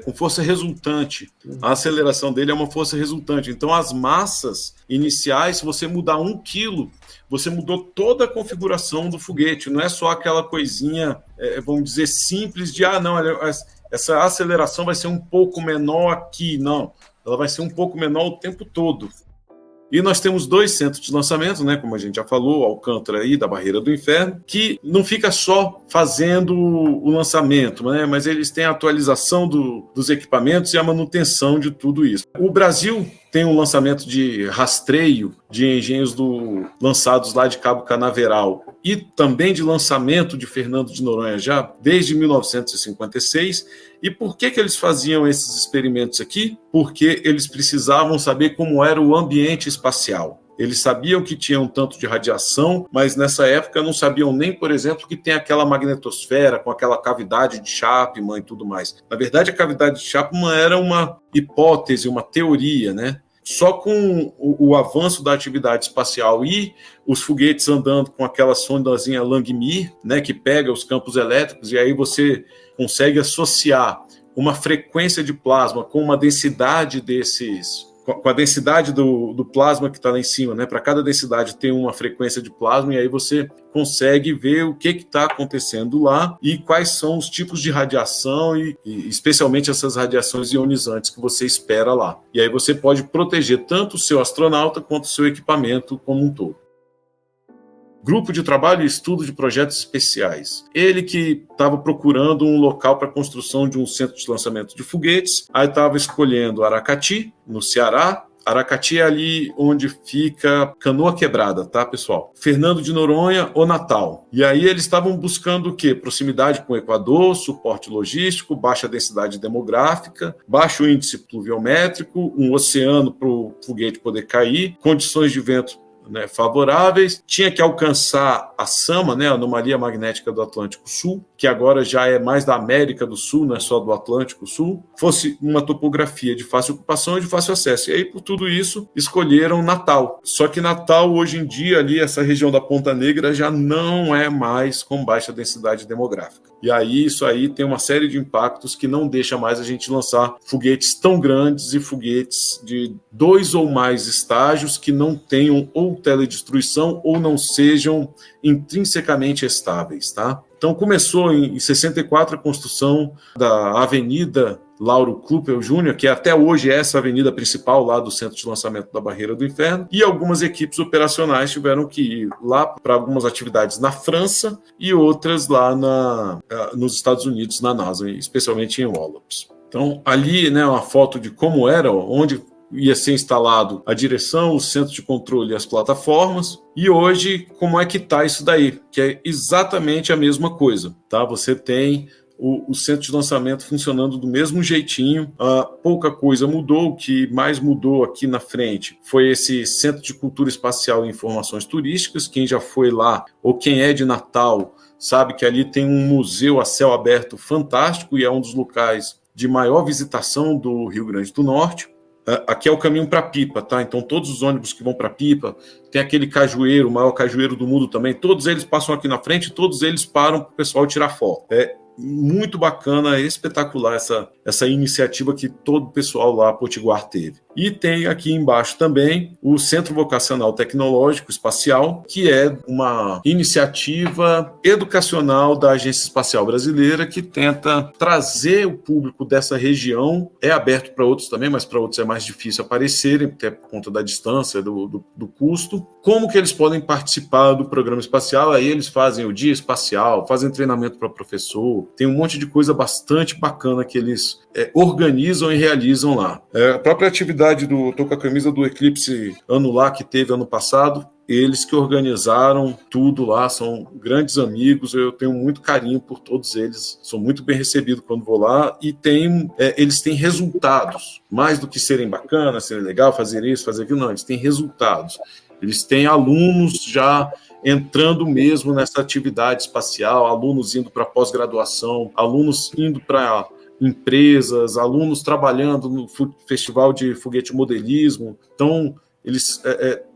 com força resultante. A aceleração dele é uma força resultante. Então, as massas iniciais, se você mudar 1 quilo, você mudou toda a configuração do foguete. Não é só aquela coisinha, vamos dizer, simples de, não, essa aceleração vai ser um pouco menor aqui. Não. Ela vai ser um pouco menor o tempo todo. E nós temos 2 centros de lançamento, né, como a gente já falou, Alcântara aí, da Barreira do Inferno, que não fica só fazendo o lançamento, né, mas eles têm a atualização dos equipamentos e a manutenção de tudo isso. O Brasil tem um lançamento de rastreio de engenhos lançados lá de Cabo Canaveral e também de lançamento de Fernando de Noronha já desde 1956. E por que eles faziam esses experimentos aqui? Porque eles precisavam saber como era o ambiente espacial. Eles sabiam que tinha um tanto de radiação, mas nessa época não sabiam nem, por exemplo, que tem aquela magnetosfera com aquela cavidade de Chapman e tudo mais. Na verdade, a cavidade de Chapman era uma hipótese, uma teoria, né? Só com o avanço da atividade espacial e os foguetes andando com aquela sondazinha Langmuir, né, que pega os campos elétricos, e aí você consegue associar uma frequência de plasma com uma densidade com a densidade do plasma que está lá em cima, né? Para cada densidade tem uma frequência de plasma, e aí você consegue ver o que está acontecendo lá e quais são os tipos de radiação e especialmente essas radiações ionizantes que você espera lá. E aí você pode proteger tanto o seu astronauta quanto o seu equipamento como um todo. Grupo de Trabalho e Estudo de Projetos Especiais. Ele que estava procurando um local para a construção de um centro de lançamento de foguetes, aí estava escolhendo Aracati, no Ceará, Aracati é ali onde fica Canoa Quebrada, tá, pessoal? Fernando de Noronha ou Natal. E aí eles estavam buscando o quê? Proximidade com o Equador, suporte logístico, baixa densidade demográfica, baixo índice pluviométrico, um oceano para o foguete poder cair, condições de vento, né, favoráveis, tinha que alcançar a SAMA, né, a anomalia magnética do Atlântico Sul, que agora já é mais da América do Sul, não é só do Atlântico Sul, fosse uma topografia de fácil ocupação e de fácil acesso. E aí, por tudo isso, escolheram Natal. Só que Natal, hoje em dia, ali, essa região da Ponta Negra já não é mais com baixa densidade demográfica. E aí, isso aí tem uma série de impactos que não deixa mais a gente lançar foguetes tão grandes e foguetes de 2 ou mais estágios que não tenham ou teledestruição ou não sejam intrinsecamente estáveis, tá? Então, começou em 64 a construção da Avenida Lauro Klupel Jr., que até hoje é essa avenida principal lá do centro de lançamento da Barreira do Inferno, e algumas equipes operacionais tiveram que ir lá para algumas atividades na França e outras lá nos Estados Unidos, na NASA, especialmente em Wallops. Então, ali, né, uma foto de como era, onde ia ser instalado a direção, o centro de controle e as plataformas. E hoje, como é que está isso daí? Que é exatamente a mesma coisa, tá? Você tem o centro de lançamento funcionando do mesmo jeitinho, pouca coisa mudou. O que mais mudou aqui na frente foi esse Centro de Cultura Espacial e Informações Turísticas. Quem já foi lá, ou quem é de Natal, sabe que ali tem um museu a céu aberto fantástico e é um dos locais de maior visitação do Rio Grande do Norte. Aqui é o caminho para Pipa, tá? Então todos os ônibus que vão para Pipa, tem aquele cajueiro, o maior cajueiro do mundo também, todos eles passam aqui na frente, todos eles param para o pessoal tirar foto. É muito bacana, espetacular essa iniciativa que todo o pessoal lá potiguar teve. E tem aqui embaixo também o Centro Vocacional Tecnológico Espacial, que é uma iniciativa educacional da Agência Espacial Brasileira que tenta trazer o público dessa região. É aberto para outros também, mas para outros é mais difícil aparecerem, até por conta da distância, do custo. Como que eles podem participar do programa espacial? Aí eles fazem o dia espacial, fazem treinamento para professor, tem um monte de coisa bastante bacana que eles organizam e realizam lá. A própria atividade estou com a camisa do Eclipse Anular que teve ano passado, eles que organizaram tudo lá, são grandes amigos, eu tenho muito carinho por todos eles, sou muito bem recebido quando vou lá, e eles têm resultados, mais do que serem bacanas, serem legal, fazer isso, fazer aquilo, não, eles têm resultados, eles têm alunos já entrando mesmo nessa atividade espacial, alunos indo para pós-graduação, alunos indo para empresas, alunos trabalhando no Festival de Foguete Modelismo. Então, eles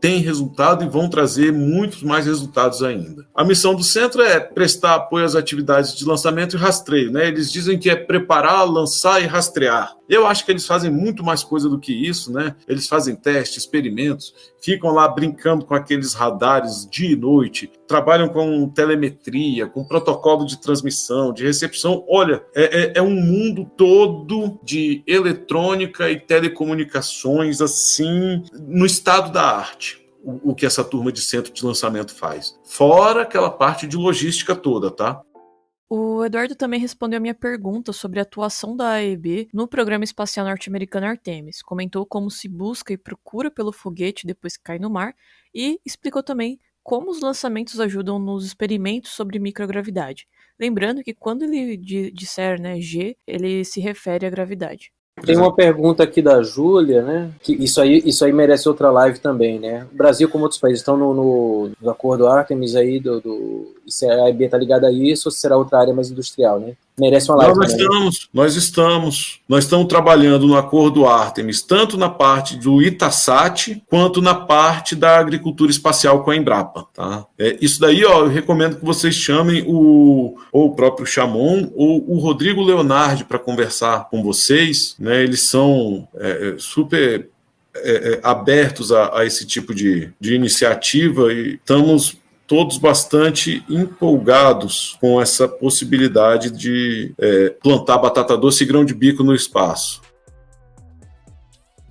têm resultado e vão trazer muitos mais resultados ainda. A missão do centro é prestar apoio às atividades de lançamento e rastreio, né? Eles dizem que é preparar, lançar e rastrear. Eu acho que eles fazem muito mais coisa do que isso, né? Eles fazem testes, experimentos, ficam lá brincando com aqueles radares dia e noite, trabalham com telemetria, com protocolo de transmissão, de recepção. Olha, é um mundo todo de eletrônica e telecomunicações, assim, no estado da arte, o que essa turma de centro de lançamento faz. Fora aquela parte de logística toda, tá? O Eduardo também respondeu a minha pergunta sobre a atuação da AEB no programa espacial norte-americano Artemis. Comentou como se busca e procura pelo foguete depois que cai no mar e explicou também como os lançamentos ajudam nos experimentos sobre microgravidade. Lembrando que quando ele disser, né, G, ele se refere à gravidade. Tem uma pergunta aqui da Júlia, né? Que isso aí merece outra live também, né? O Brasil, como outros países, estão no acordo Artemis aí se a AEB está ligada a isso ou será outra área mais industrial, né? Merece uma live. Nós estamos trabalhando no acordo Artemis, tanto na parte do Itasat, quanto na parte da agricultura espacial com a Embrapa, tá? Isso daí, ó, eu recomendo que vocês chamem ou o próprio Chamon ou o Rodrigo Leonardi para conversar com vocês, né? Eles são super abertos a esse tipo de iniciativa e estamos todos bastante empolgados com essa possibilidade de plantar batata doce e grão de bico no espaço.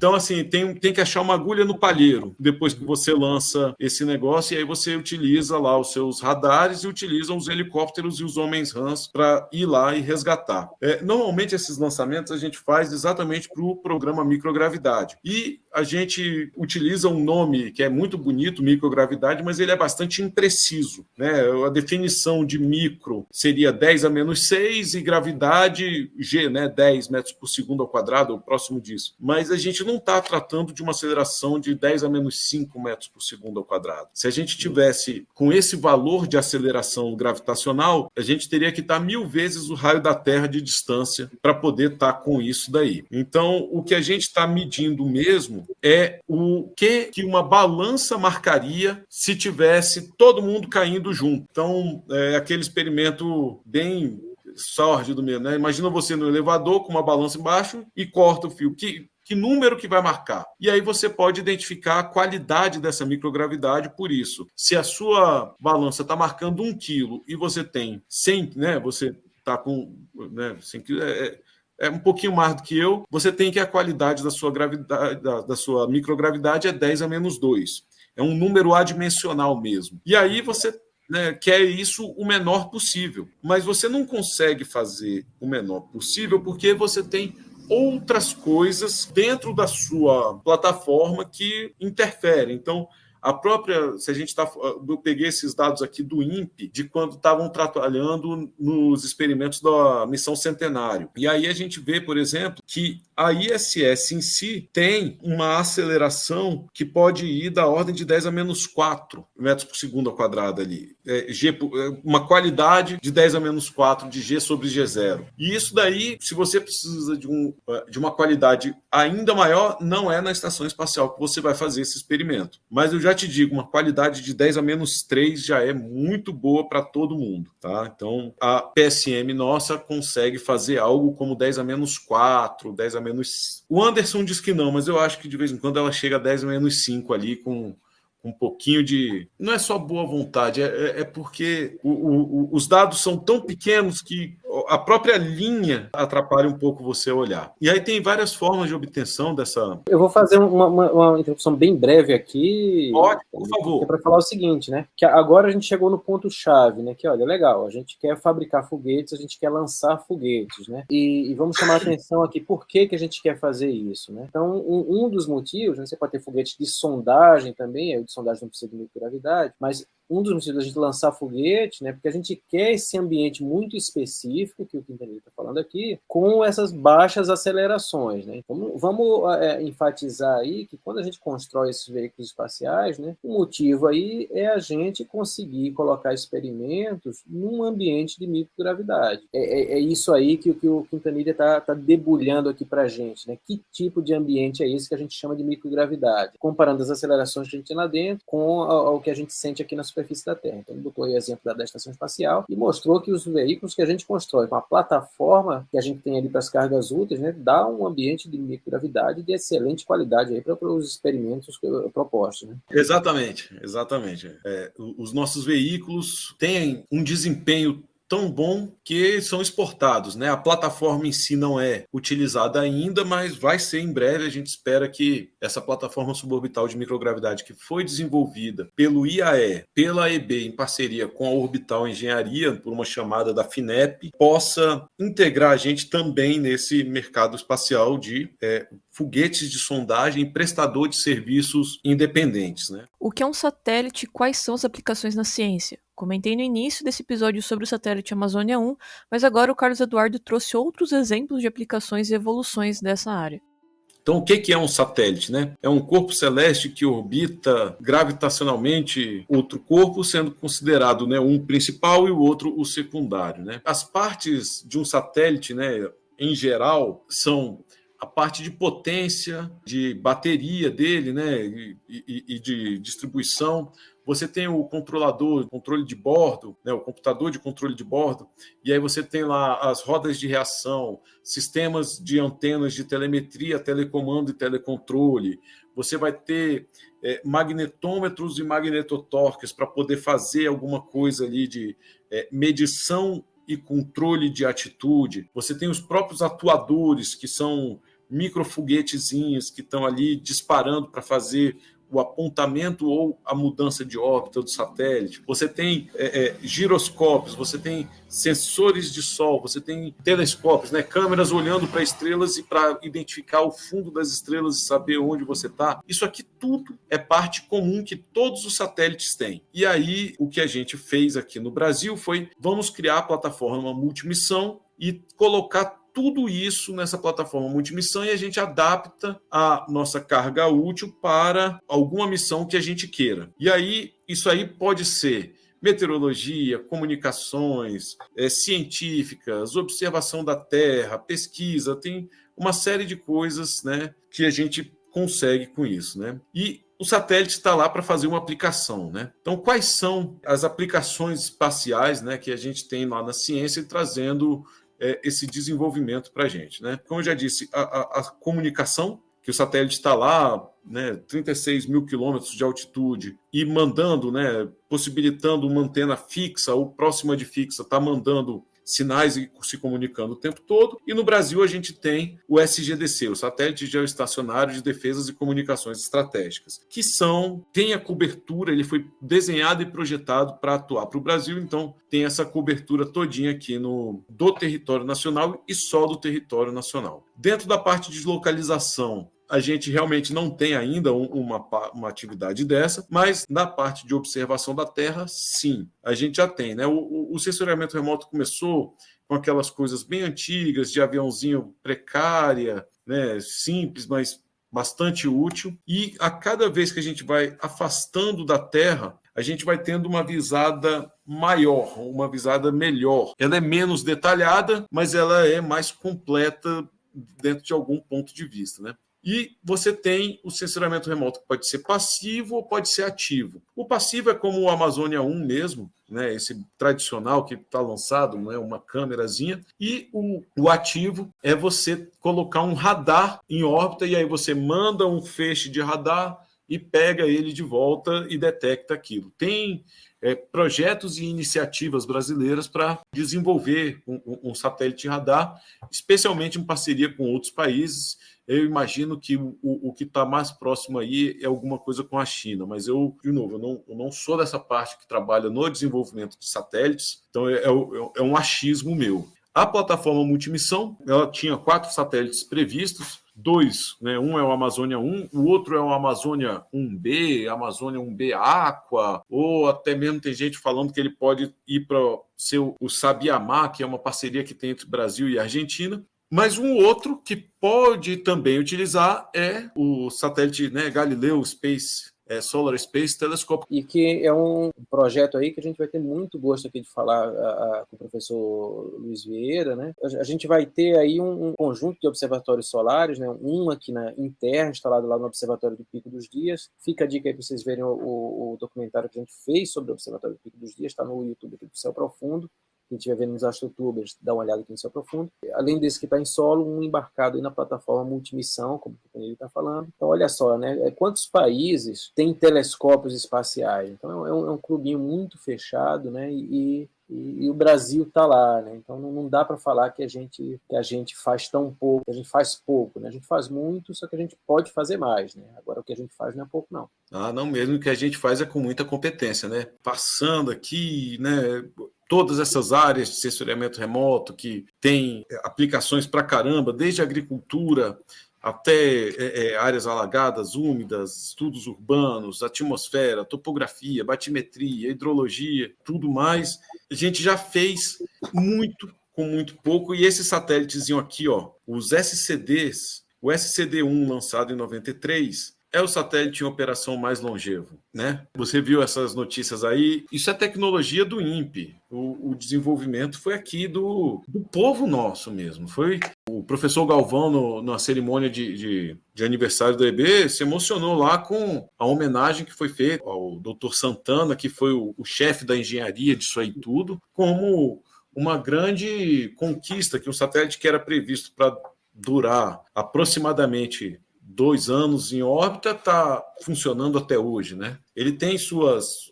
Então, assim, tem que achar uma agulha no palheiro depois que você lança esse negócio, e aí você utiliza lá os seus radares e utiliza os helicópteros e os homens-rãs para ir lá e resgatar. Normalmente, esses lançamentos a gente faz exatamente para o programa microgravidade. E a gente utiliza um nome que é muito bonito, microgravidade, mas ele é bastante impreciso, né? A definição de micro seria 10 a menos 6 e gravidade G, né? 10 metros por segundo ao quadrado, ou próximo disso. Mas a gente não está tratando de uma aceleração de 10 a menos 5 metros por segundo ao quadrado. Se a gente tivesse com esse valor de aceleração gravitacional, a gente teria que estar 1000 vezes o raio da Terra de distância para poder estar com isso daí. Então, o que a gente está medindo mesmo é o que uma balança marcaria se tivesse todo mundo caindo junto. Então, é aquele experimento bem sórdido mesmo, né? Imagina você no elevador com uma balança embaixo e corta o fio. Que número que vai marcar? E aí você pode identificar a qualidade dessa microgravidade por isso. Se a sua balança está marcando 1 quilo e você tem 100, né? Você está com 100 quilos, é um pouquinho mais do que eu, você tem que a qualidade da sua gravidade, da sua microgravidade é 10 a menos 2. É um número adimensional mesmo. E aí você quer isso o menor possível. Mas você não consegue fazer o menor possível porque você tem outras coisas dentro da sua plataforma que interferem. Então, se a gente eu peguei esses dados aqui do INPE, de quando estavam trabalhando nos experimentos da missão Centenário. E aí a gente vê, por exemplo, que a ISS em si tem uma aceleração que pode ir da ordem de 10 a menos 4 metros por segundo ao quadrado ali. Uma qualidade de 10 a menos 4 de G sobre G0. E isso daí, se você precisa de uma qualidade ainda maior, não é na estação espacial que você vai fazer esse experimento. Mas eu já te digo, uma qualidade de 10 a menos 3 já é muito boa para todo mundo, tá? Então, a PSM nossa consegue fazer algo como 10 a menos 4, 10 a menos... O Anderson diz que não, mas eu acho que de vez em quando ela chega a 10 a menos 5 ali com um pouquinho de... Não é só boa vontade, é porque os dados são tão pequenos que a própria linha atrapalha um pouco você olhar. E aí tem várias formas de obtenção dessa... Eu vou fazer uma introdução bem breve aqui. Pode, por favor. Para falar o seguinte, né? Que agora a gente chegou no ponto-chave, né? Que, olha, legal, a gente quer fabricar foguetes, a gente quer lançar foguetes, né? E vamos chamar a atenção aqui, por que a gente quer fazer isso, né? Então, um dos motivos, né, você pode ter foguetes de sondagem também, de sondagem não precisa de microgravidade, mas um dos motivos da gente lançar foguete, né, porque a gente quer esse ambiente muito específico, que o Quintanilha está falando aqui, com essas baixas acelerações, né? Então, vamos enfatizar aí que quando a gente constrói esses veículos espaciais, né, o motivo aí é a gente conseguir colocar experimentos num ambiente de microgravidade. É isso aí que o Quintanilha está debulhando aqui para a gente, né? Que tipo de ambiente é esse que a gente chama de microgravidade? Comparando as acelerações que a gente tem lá dentro com o que a gente sente aqui na superfície da Terra. Então, ele botou aí o exemplo da estação espacial e mostrou que os veículos que a gente constrói com a plataforma que a gente tem ali para as cargas úteis, né, dá um ambiente de microgravidade de excelente qualidade aí para os experimentos propostos, né? Exatamente. Os nossos veículos têm um desempenho tão bom que são exportados, né? A plataforma em si não é utilizada ainda, mas vai ser em breve. A gente espera que essa plataforma suborbital de microgravidade que foi desenvolvida pelo IAE, pela EB, em parceria com a Orbital Engenharia, por uma chamada da FINEP, possa integrar a gente também nesse mercado espacial de foguetes de sondagem e prestador de serviços independentes, né? O que é um satélite e quais são as aplicações na ciência? Comentei no início desse episódio sobre o satélite Amazônia 1, mas agora o Carlos Eduardo trouxe outros exemplos de aplicações e evoluções dessa área. Então, o que é um satélite, né? É um corpo celeste que orbita gravitacionalmente outro corpo, sendo considerado, né, um principal e o outro o secundário, né? As partes de um satélite, né, em geral, são a parte de potência, de bateria dele, né, e de distribuição. Você tem o controle de bordo, né, o computador de controle de bordo, e aí você tem lá as rodas de reação, sistemas de antenas de telemetria, telecomando e telecontrole. Você vai ter magnetômetros e magnetotorques para poder fazer alguma coisa ali de medição e controle de atitude. Você tem os próprios atuadores, que são microfoguetezinhos que estão ali disparando para fazer o apontamento ou a mudança de órbita do satélite. Você tem giroscópios, você tem sensores de sol, você tem telescópios, né, câmeras olhando para estrelas e para identificar o fundo das estrelas e saber onde você está. Isso aqui tudo é parte comum que todos os satélites têm. E aí, o que a gente fez aqui no Brasil foi, vamos criar a plataforma multimissão e colocar tudo isso nessa plataforma multimissão e a gente adapta a nossa carga útil para alguma missão que a gente queira. E aí, isso aí pode ser meteorologia, comunicações, científicas, observação da Terra, pesquisa, tem uma série de coisas, né, que a gente consegue com isso, né? E o satélite está lá para fazer uma aplicação, né? Então, quais são as aplicações espaciais, né, que a gente tem lá na ciência trazendo esse desenvolvimento para a gente, né? Como eu já disse, a comunicação, que o satélite está lá, né, 36 mil quilômetros de altitude e mandando, né, possibilitando uma antena fixa ou próxima de fixa, está mandando sinais e se comunicando o tempo todo. E no Brasil a gente tem o SGDC, o Satélite Geoestacionário de Defesas e Comunicações Estratégicas, que tem a cobertura, ele foi desenhado e projetado para atuar para o Brasil, então tem essa cobertura todinha aqui do território nacional e só do território nacional. Dentro da parte de localização, a gente realmente não tem ainda uma atividade dessa, mas na parte de observação da Terra, sim, a gente já tem, né? O sensoriamento remoto começou com aquelas coisas bem antigas, de aviãozinho precária, né? Simples, mas bastante útil. E a cada vez que a gente vai afastando da Terra, a gente vai tendo uma visada maior, uma visada melhor. Ela é menos detalhada, mas ela é mais completa dentro de algum ponto de vista, né? E você tem o sensoriamento remoto que pode ser passivo ou pode ser ativo. O passivo é como o Amazônia 1 mesmo, né, esse tradicional que está lançado, né, uma câmerazinha. E o ativo é você colocar um radar em órbita e aí você manda um feixe de radar e pega ele de volta e detecta aquilo. Tem projetos e iniciativas brasileiras para desenvolver um satélite radar, especialmente em parceria com outros países. Eu imagino que o que está mais próximo aí é alguma coisa com a China, mas eu não sou dessa parte que trabalha no desenvolvimento de satélites, então é um achismo meu. A plataforma multimissão, ela tinha 4 satélites previstos, 2, né, um é o Amazônia 1, o outro é o Amazônia 1B, Amazônia 1B Aqua, ou até mesmo tem gente falando que ele pode ir para ser o Sabiamá, que é uma parceria que tem entre Brasil e Argentina. Mas um outro que pode também utilizar é o satélite, né, Galileu Solar Space Telescope. E que é um projeto aí que a gente vai ter muito gosto aqui de falar com o professor Luiz Vieira, né? A gente vai ter aí um conjunto de observatórios solares, né? Um aqui em Terra, instalado lá no Observatório do Pico dos Dias. Fica a dica aí para vocês verem o documentário que a gente fez sobre o Observatório do Pico dos Dias, está no YouTube aqui do Céu Profundo. Quem estiver vendo nos AstroTubers, dá uma olhada aqui no Céu Profundo. Além desse que está em solo, um embarcado aí na plataforma multimissão, como o Penelli está falando. Então, olha só, né? Quantos países têm telescópios espaciais? Então, é um clubinho muito fechado, né? E o Brasil está lá, né? Então, não dá para falar que a gente faz tão pouco, que a gente faz pouco, né? A gente faz muito, só que a gente pode fazer mais, né? Agora, o que a gente faz não é pouco, não. Ah, não mesmo, o que a gente faz é com muita competência, né? Passando aqui, né? Todas essas áreas de sensoriamento remoto que tem aplicações para caramba, desde a agricultura até áreas alagadas, úmidas, estudos urbanos, atmosfera, topografia, batimetria, hidrologia, tudo mais. A gente já fez muito com muito pouco, e esse satélitezinho aqui, ó, os SCDs, o SCD-1 lançado em 93, é o satélite em operação mais longevo, né? Você viu essas notícias aí? Isso é tecnologia do INPE. O desenvolvimento foi aqui do povo nosso mesmo. Foi o professor Galvão, na cerimônia de aniversário do EB, se emocionou lá com a homenagem que foi feita ao Dr. Santana, que foi o chefe da engenharia disso aí tudo, como uma grande conquista, que um satélite que era previsto para durar aproximadamente 2 anos em órbita está funcionando até hoje, né? Ele tem suas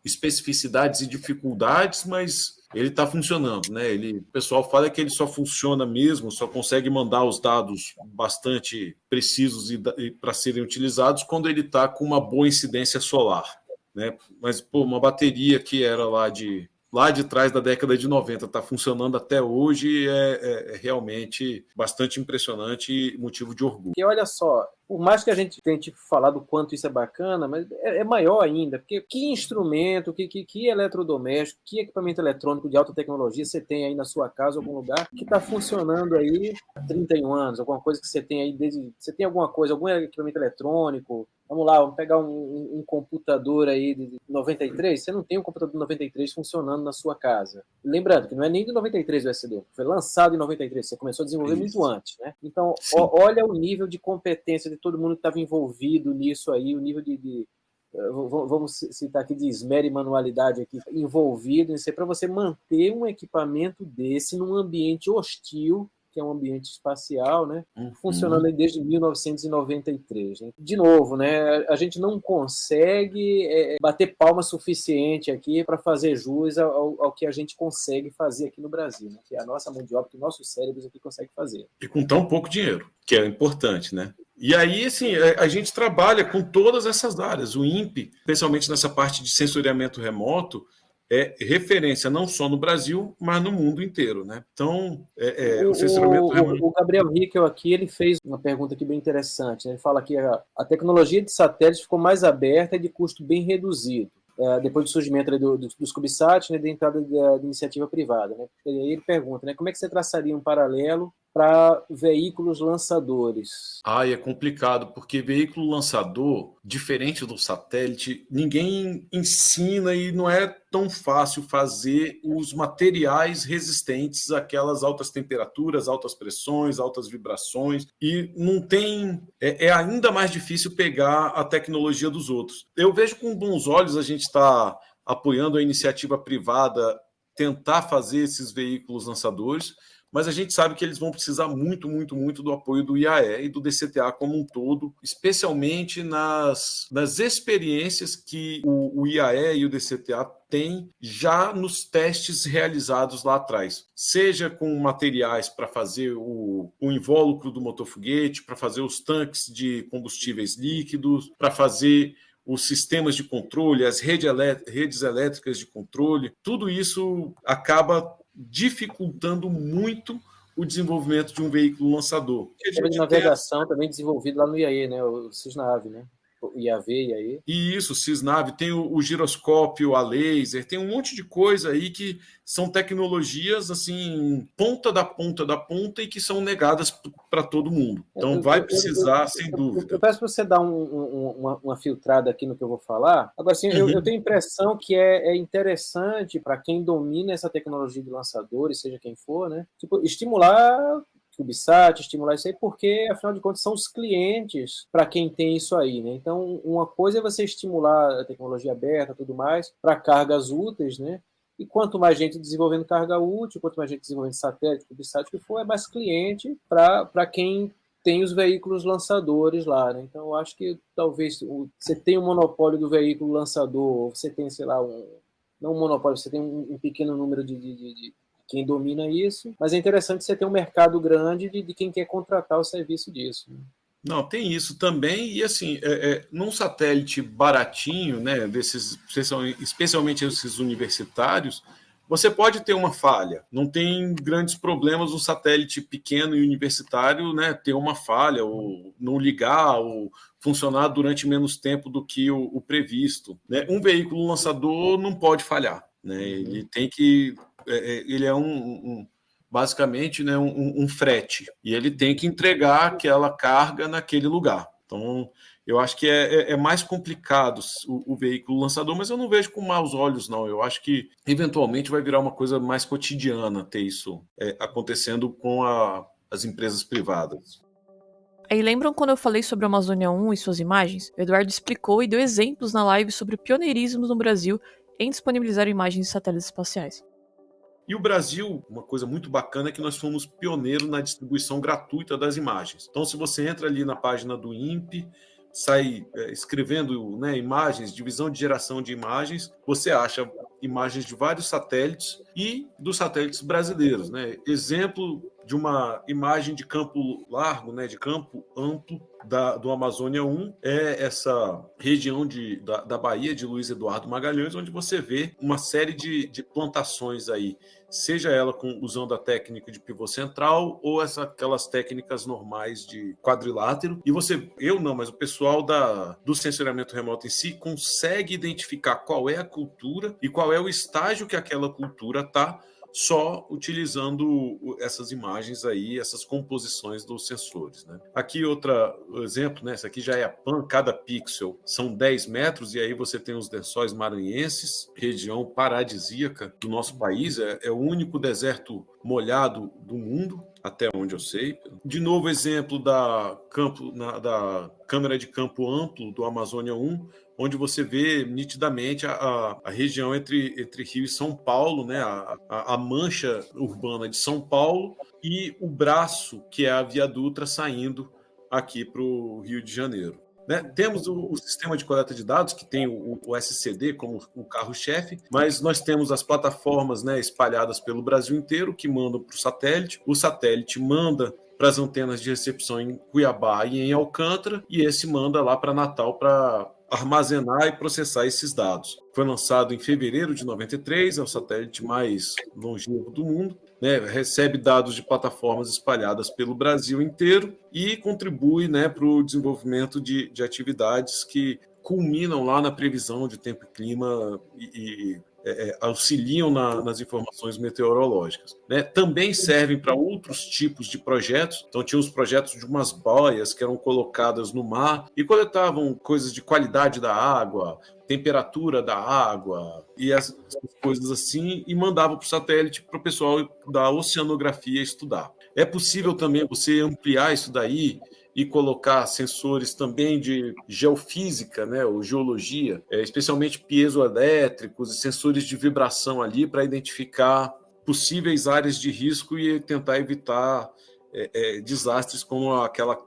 especificidades e dificuldades, mas ele está funcionando, né? O pessoal fala que ele só funciona mesmo, só consegue mandar os dados bastante precisos e para serem utilizados quando ele está com uma boa incidência solar, né? Mas pô, uma bateria que era lá de trás da década de 90 está funcionando até hoje é realmente bastante impressionante e motivo de orgulho. E olha só, por mais que a gente tente falar do quanto isso é bacana, mas é maior ainda, porque que instrumento, que eletrodoméstico, que equipamento eletrônico de alta tecnologia você tem aí na sua casa, algum lugar, que está funcionando aí há 31 anos, alguma coisa que você tem aí desde... Você tem alguma coisa, algum equipamento eletrônico? Vamos lá, vamos pegar um computador aí de 93, você não tem um computador de 93 funcionando na sua casa. Lembrando que não é nem de 93 o SD, foi lançado em 93, você começou a desenvolver muito antes, né? Então, olha o nível de competência de todo mundo que estava envolvido nisso aí, o nível vamos citar aqui de esmero e manualidade aqui, envolvido nisso aí, para você manter um equipamento desse num ambiente hostil, que é um ambiente espacial, né, funcionando aí desde 1993. Né? De novo, né, a gente não consegue bater palma suficiente aqui para fazer jus ao que a gente consegue fazer aqui no Brasil, né, que é a nossa mão de obra, que nossos cérebros aqui conseguem fazer. E com tão pouco dinheiro, que é importante, né? E aí, assim, a gente trabalha com todas essas áreas. O INPE, especialmente nessa parte de sensoriamento remoto, é referência não só no Brasil, mas no mundo inteiro, né? Então, o sensoriamento remoto... O Gabriel Hickel aqui, ele fez uma pergunta aqui bem interessante. Né? Ele fala que a tecnologia de satélites ficou mais aberta e de custo bem reduzido. Depois do surgimento dos CubeSat, né, da entrada da iniciativa privada. Né? E aí ele pergunta, né, como é que você traçaria um paralelo para veículos lançadores? É complicado, porque veículo lançador, diferente do satélite, ninguém ensina e não é tão fácil fazer os materiais resistentes àquelas altas temperaturas, altas pressões, altas vibrações, e não tem... É ainda mais difícil pegar a tecnologia dos outros. Eu vejo com bons olhos a gente está apoiando a iniciativa privada tentar fazer esses veículos lançadores, mas a gente sabe que eles vão precisar muito, muito, muito do apoio do IAE e do DCTA como um todo, especialmente nas experiências que o IAE e o DCTA têm já nos testes realizados lá atrás, seja com materiais para fazer o invólucro do motor-foguete, para fazer os tanques de combustíveis líquidos, para fazer os sistemas de controle, as redes elétricas de controle, tudo isso acaba dificultando muito o desenvolvimento de um veículo lançador. O sistema de navegação também desenvolvido lá no IAE, né? O Cisnave, né? O IAV, IAE. E isso, Cisnave, tem o giroscópio, a laser, tem um monte de coisa aí que são tecnologias, assim, ponta da ponta e que são negadas para todo mundo. Então vai precisar, sem dúvida. Eu peço para você dar uma filtrada aqui no que eu vou falar. Agora, assim, eu tenho a impressão que é interessante para quem domina essa tecnologia de lançadores, seja quem for, né? Tipo, estimular CubeSat, estimular isso aí, porque, afinal de contas, são os clientes para quem tem isso aí, né? Então, uma coisa é você estimular a tecnologia aberta e tudo mais para cargas úteis, né? E quanto mais gente desenvolvendo carga útil, quanto mais gente desenvolvendo satélite, CubeSat, o que for, é mais cliente para quem tem os veículos lançadores lá, né? Então, eu acho que talvez você tenha um monopólio do veículo lançador, você tem, sei lá, não um monopólio, você tem um pequeno número de quem domina isso, mas é interessante você ter um mercado grande de quem quer contratar o serviço disso. Né? Não, tem isso também, e assim, num satélite baratinho, né, desses, especialmente esses universitários, você pode ter uma falha. Não tem grandes problemas um satélite pequeno e universitário, né, ter uma falha, ou não ligar, ou funcionar durante menos tempo do que o previsto. Né? Um veículo lançador não pode falhar. Né? Ele tem que... ele é basicamente, né, um frete, e ele tem que entregar aquela carga naquele lugar. Então, eu acho que é mais complicado o veículo lançador, mas eu não vejo com maus olhos, não. Eu acho que, eventualmente, vai virar uma coisa mais cotidiana ter isso acontecendo com as empresas privadas. Aí lembram quando eu falei sobre a Amazônia 1 e suas imagens? O Eduardo explicou e deu exemplos na live sobre o pioneirismo no Brasil em disponibilizar imagens de satélites espaciais. E o Brasil, uma coisa muito bacana é que nós fomos pioneiros na distribuição gratuita das imagens. Então, se você entra ali na página do INPE, sai escrevendo, né, imagens, divisão de geração de imagens, você acha imagens de vários satélites e dos satélites brasileiros, né? Exemplo de uma imagem de campo largo, né, de campo amplo do Amazônia 1, é essa região da Bahia de Luiz Eduardo Magalhães, onde você vê uma série de plantações aí, seja ela usando a técnica de pivô central ou aquelas técnicas normais de quadrilátero. E mas o pessoal do sensoriamento remoto em si consegue identificar qual é a cultura e qual é o estágio que aquela cultura está, só utilizando essas imagens aí, essas composições dos sensores, né? Aqui outro exemplo, né? Essa aqui já é a PAN, cada pixel são 10 metros, e aí você tem os lençóis maranhenses, região paradisíaca do nosso país, é o único deserto molhado do mundo, até onde eu sei. De novo, exemplo da câmera de campo amplo do Amazônia 1, onde você vê nitidamente a região entre Rio e São Paulo, né? A mancha urbana de São Paulo e o braço, que é a Via Dutra, saindo aqui para o Rio de Janeiro. Né? Temos o sistema de coleta de dados, que tem o SCD como o carro-chefe, mas nós temos as plataformas, né, espalhadas pelo Brasil inteiro, que mandam para o satélite manda para as antenas de recepção em Cuiabá e em Alcântara, e esse manda lá para Natal para armazenar e processar esses dados. Foi lançado em fevereiro de 93, é o satélite mais longevo do mundo, né? Recebe dados de plataformas espalhadas pelo Brasil inteiro e contribui, né, para o desenvolvimento de atividades que culminam lá na previsão de tempo e clima e auxiliam nas informações meteorológicas, né? Também servem para outros tipos de projetos. Então, tinha os projetos de umas boias que eram colocadas no mar e coletavam coisas de qualidade da água, temperatura da água e essas coisas assim, e mandavam para o satélite para o pessoal da oceanografia estudar. É possível também você ampliar isso daí e colocar sensores também de geofísica, né, ou geologia, especialmente piezoelétricos e sensores de vibração ali para identificar possíveis áreas de risco e tentar evitar desastres como aquela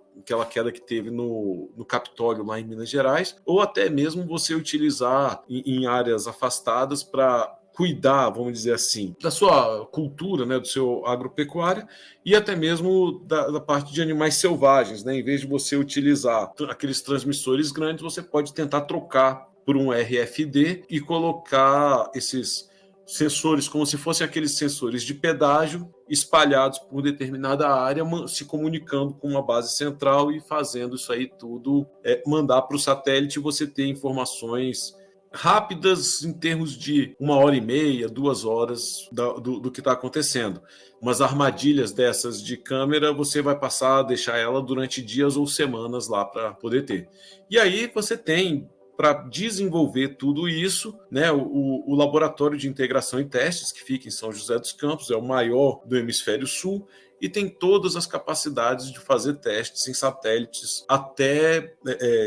queda que teve no Capitólio, lá em Minas Gerais, ou até mesmo você utilizar em áreas afastadas para cuidar, vamos dizer assim, da sua cultura, né, do seu agropecuária e até mesmo da parte de animais selvagens, né? Em vez de você utilizar aqueles transmissores grandes, você pode tentar trocar por um RFD e colocar esses sensores como se fossem aqueles sensores de pedágio espalhados por determinada área, se comunicando com uma base central e fazendo isso aí tudo, mandar para o satélite e você ter informações rápidas em termos de 1h30, 2 horas do que está acontecendo. Umas armadilhas dessas de câmera, você vai passar a deixar ela durante dias ou semanas lá para poder ter. E aí você tem, para desenvolver tudo isso, né, o Laboratório de Integração e Testes, que fica em São José dos Campos, é o maior do Hemisfério Sul, e tem todas as capacidades de fazer testes em satélites até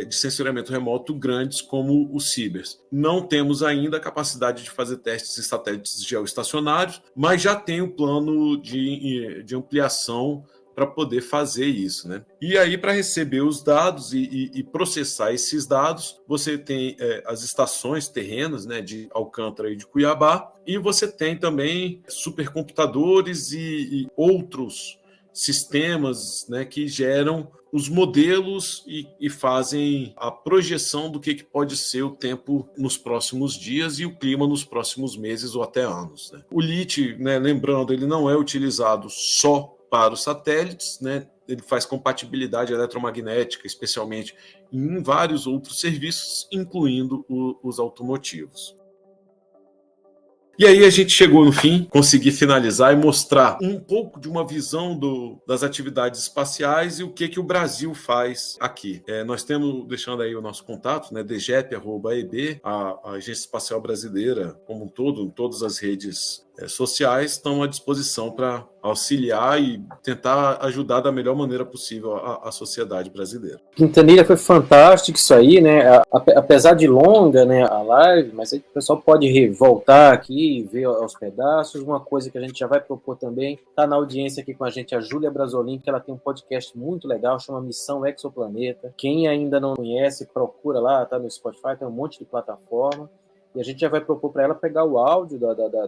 de sensoriamento remoto grandes como o Cibers. Não temos ainda a capacidade de fazer testes em satélites geoestacionários, mas já tem o plano de ampliação para poder fazer isso, né? E aí, para receber os dados e processar esses dados, você tem as estações terrenas, né, de Alcântara e de Cuiabá, e você tem também supercomputadores e outros sistemas, né, que geram os modelos e fazem a projeção do que pode ser o tempo nos próximos dias e o clima nos próximos meses ou até anos, né? O LIT, né, lembrando, ele não é utilizado só para os satélites, né? Ele faz compatibilidade eletromagnética, especialmente em vários outros serviços, incluindo os automotivos. E aí a gente chegou no fim, consegui finalizar e mostrar um pouco de uma visão das atividades espaciais e o que o Brasil faz aqui. Nós temos, deixando aí o nosso contato, né, dgep@aeb, a Agência Espacial Brasileira como um todo, em todas as redes sociais estão à disposição para auxiliar e tentar ajudar da melhor maneira possível a sociedade brasileira. Quintanilha, foi fantástico isso aí, né? Apesar de longa, né, a live, mas aí o pessoal pode voltar aqui e ver aos pedaços. Uma coisa que a gente já vai propor também, tá na audiência aqui com a gente a Júlia Brasolin, que ela tem um podcast muito legal, chama Missão Exoplaneta. Quem ainda não conhece, procura lá, tá no Spotify, tem um monte de plataforma. E a gente já vai propor para ela pegar o áudio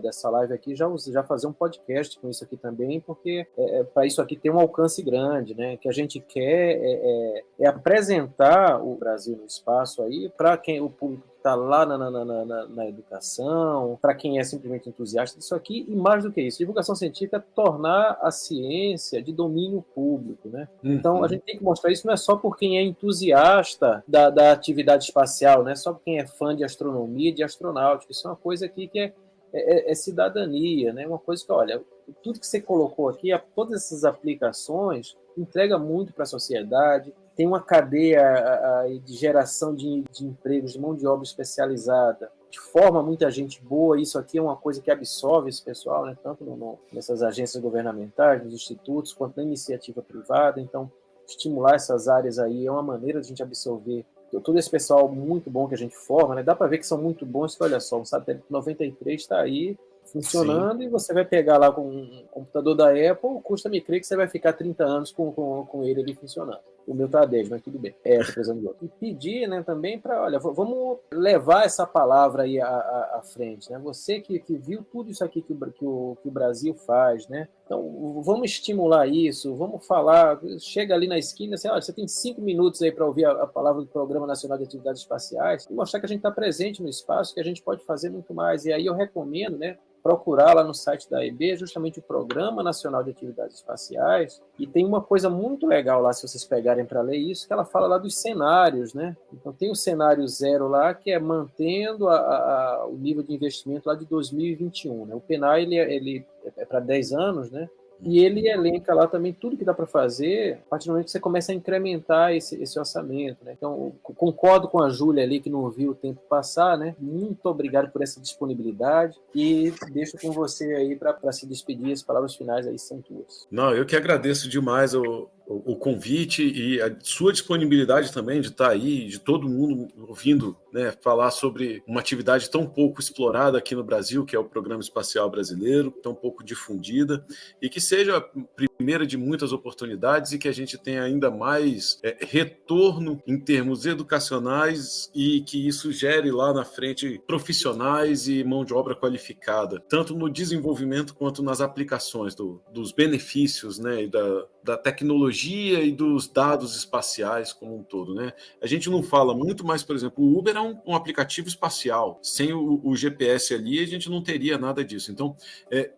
dessa live aqui e já fazer um podcast com isso aqui também, porque para isso aqui ter um alcance grande, né? O que a gente quer é apresentar o Brasil no espaço aí para quem o público está lá na educação, para quem é simplesmente entusiasta disso aqui, e mais do que isso, divulgação científica é tornar a ciência de domínio público, né? Então a gente tem que mostrar isso não é só por quem é entusiasta da atividade espacial, não é só por quem é fã de astronomia e de astronáutica, isso é uma coisa aqui que é cidadania, né? Uma coisa que, olha, tudo que você colocou aqui, todas essas aplicações, entrega muito para a sociedade, tem uma cadeia de geração de empregos, de mão de obra especializada, forma muita gente boa, isso aqui é uma coisa que absorve esse pessoal, né? Tanto nessas agências governamentais, nos institutos, quanto na iniciativa privada, então estimular essas áreas aí é uma maneira de a gente absorver todo esse pessoal muito bom que a gente forma, né? Dá para ver que são muito bons, que olha só, o satélite 93 está aí funcionando. Sim. E você vai pegar lá com um computador da Apple, custa-me crer que você vai ficar 30 anos com ele ali funcionando. O meu tá 10, mas tudo bem. Tô precisando de outro. E pedir, né, também para, olha, vamos levar essa palavra aí à frente, né? Você que viu tudo isso aqui que o Brasil faz, né? Então, vamos estimular isso, vamos falar, chega ali na esquina, assim, olha, você tem 5 minutos aí para ouvir a palavra do Programa Nacional de Atividades Espaciais e mostrar que a gente está presente no espaço, que a gente pode fazer muito mais. E aí eu recomendo, né, procurar lá no site da AEB justamente o Programa Nacional de Atividades Espaciais, e tem uma coisa muito legal lá, se vocês pegarem para ler isso, que ela fala lá dos cenários, né? Então tem o cenário 0 lá, que é mantendo o nível de investimento lá de 2021, né? O PNAE, ele é para 10 anos, né? E ele elenca lá também tudo que dá para fazer a partir do momento que você começa a incrementar esse orçamento, né? Então, concordo com a Júlia ali, que não viu o tempo passar, né? Muito obrigado por essa disponibilidade e deixo com você aí para se despedir. As palavras finais aí são tuas. Não, eu que agradeço demais o convite e a sua disponibilidade também de estar aí, de todo mundo ouvindo, né, falar sobre uma atividade tão pouco explorada aqui no Brasil, que é o Programa Espacial Brasileiro, tão pouco difundida, e que seja a primeira de muitas oportunidades e que a gente tenha ainda mais retorno em termos educacionais e que isso gere lá na frente profissionais e mão de obra qualificada, tanto no desenvolvimento quanto nas aplicações dos benefícios, né, e da tecnologia e dos dados espaciais como um todo, né? A gente não fala muito, mas, por exemplo, o Uber é um aplicativo espacial. Sem o GPS ali, a gente não teria nada disso. Então,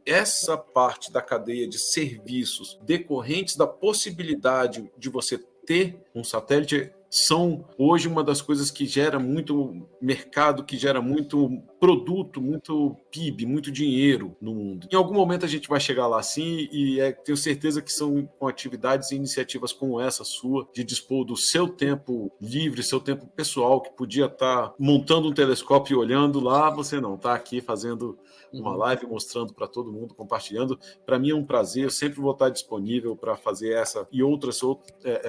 essa parte da cadeia de serviços decorrentes da possibilidade de você ter um satélite são hoje uma das coisas que gera muito mercado, que gera muito produto, muito PIB, muito dinheiro no mundo. Em algum momento a gente vai chegar lá sim, e tenho certeza que são com atividades e iniciativas como essa sua, de dispor do seu tempo livre, seu tempo pessoal, que podia estar montando um telescópio e olhando lá, você não, está aqui fazendo uma live, mostrando para todo mundo, compartilhando. Para mim é um prazer, eu sempre vou estar disponível para fazer essa e outras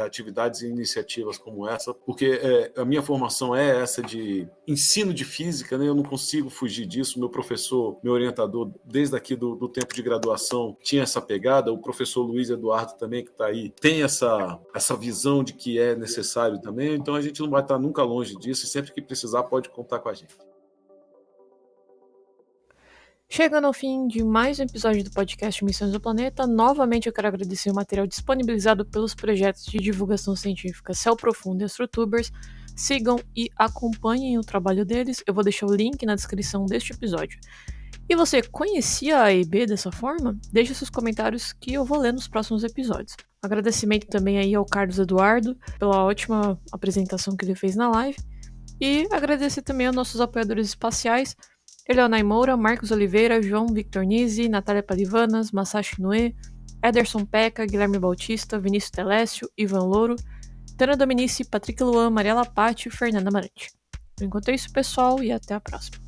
atividades e iniciativas como essa, porque a minha formação é essa de ensino de física, né? Eu não consigo fugir disso. Meu professor, meu orientador, desde aqui do tempo de graduação, tinha essa pegada. O professor Luiz Eduardo também, que está aí, tem essa visão de que é necessário também. Então a gente não vai estar nunca longe disso e sempre que precisar pode contar com a gente. Chegando ao fim de mais um episódio do podcast Missões do Planeta, novamente eu quero agradecer o material disponibilizado pelos projetos de divulgação científica Céu Profundo e AstroTubers. Sigam e acompanhem o trabalho deles, eu vou deixar o link na descrição deste episódio. E você conhecia a AEB dessa forma? Deixe seus comentários que eu vou ler nos próximos episódios. Agradecimento também aí ao Carlos Eduardo pela ótima apresentação que ele fez na live. E agradecer também aos nossos apoiadores espaciais, Eleonai Moura, Marcos Oliveira, João Victor Nisi, Natália Palivanas, Masashi Noe, Ederson Peca, Guilherme Bautista, Vinícius Telésio, Ivan Louro, Tana Dominici, Patrick Luan, Mariela Patti e Fernanda Marante. Enquanto isso, pessoal, e até a próxima.